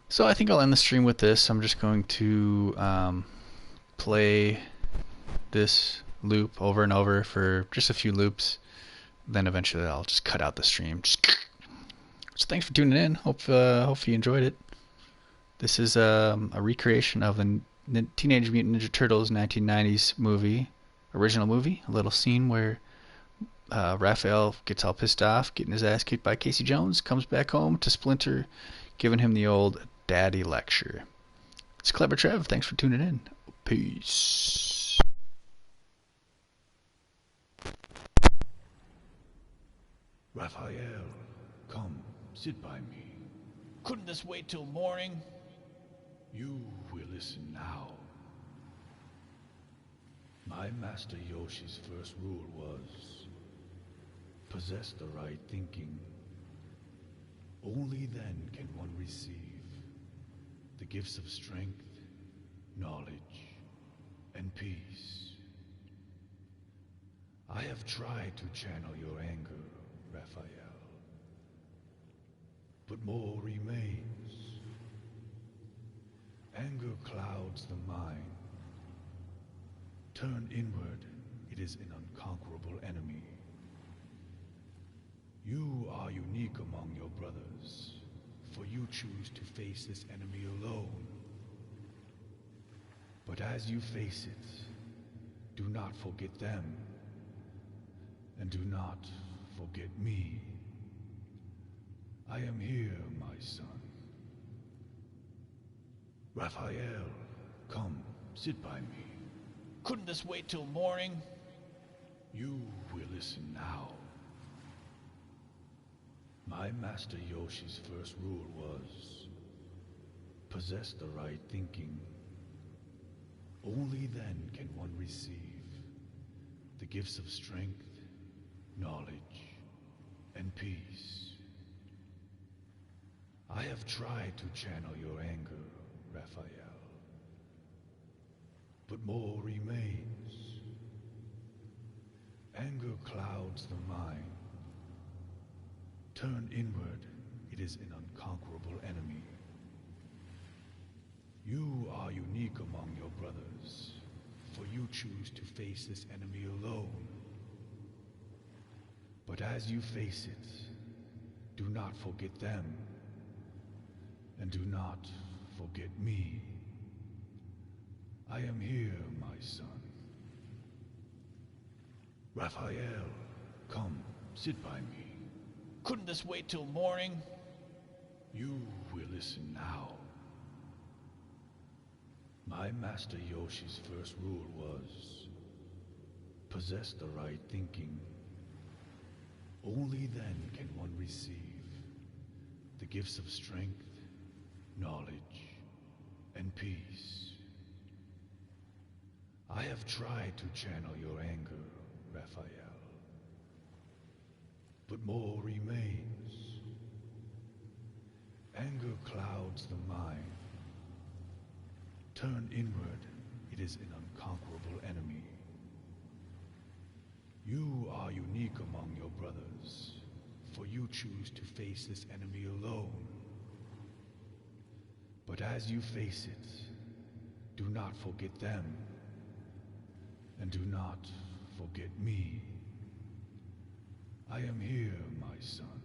Speaker 1: So I think I'll end the stream with this. I'm just going to play this loop over and over for just a few loops. Then eventually I'll just cut out the stream. So thanks for tuning in. Hope you enjoyed it. This is a recreation of the Teenage Mutant Ninja Turtles 1990s movie, original movie. A little scene where Raphael gets all pissed off, getting his ass kicked by Casey Jones, comes back home to Splinter, giving him the old daddy lecture. It's Clever Trev. Thanks for tuning in. Peace.
Speaker 4: Raphael, come, sit by me.
Speaker 6: Couldn't this wait till morning?
Speaker 4: You will listen now. My master Yoshi's first rule was, possess the right thinking. Only then can one receive the gifts of strength, knowledge, and peace. I have tried to channel your anger, Raphael, but more remains. Anger clouds the mind. Turned inward, it is an unconquerable enemy. You are unique among your brothers, for you choose to face this enemy alone. But as you face it, do not forget them, and do not forget me. I am here, my son. Raphael, come, sit by me.
Speaker 6: Couldn't this wait till morning?
Speaker 4: You will listen now. My master Yoshi's first rule was, possess the right thinking. Only then can one receive the gifts of strength, knowledge, and peace. I have tried to channel your anger, Raphael, but more remains. Anger clouds the mind. Turned inward, it is an unconquerable enemy. You are unique among your brothers, for you choose to face this enemy alone. But as you face it, do not forget them, and do not forget me. I am here, my son. Raphael, Come, sit by me.
Speaker 6: Couldn't this wait till morning?
Speaker 4: You will listen now. My master Yoshi's first rule was, possess the right thinking. Only then can one receive the gifts of strength, knowledge, and peace. I have tried to channel your anger, Raphael, but more remains. Anger clouds the mind. Turned inward, it is an unconquerable enemy. You are unique among your brothers, for you choose to face this enemy alone. But as you face it, do not forget them, and do not forget me. I am here, my son.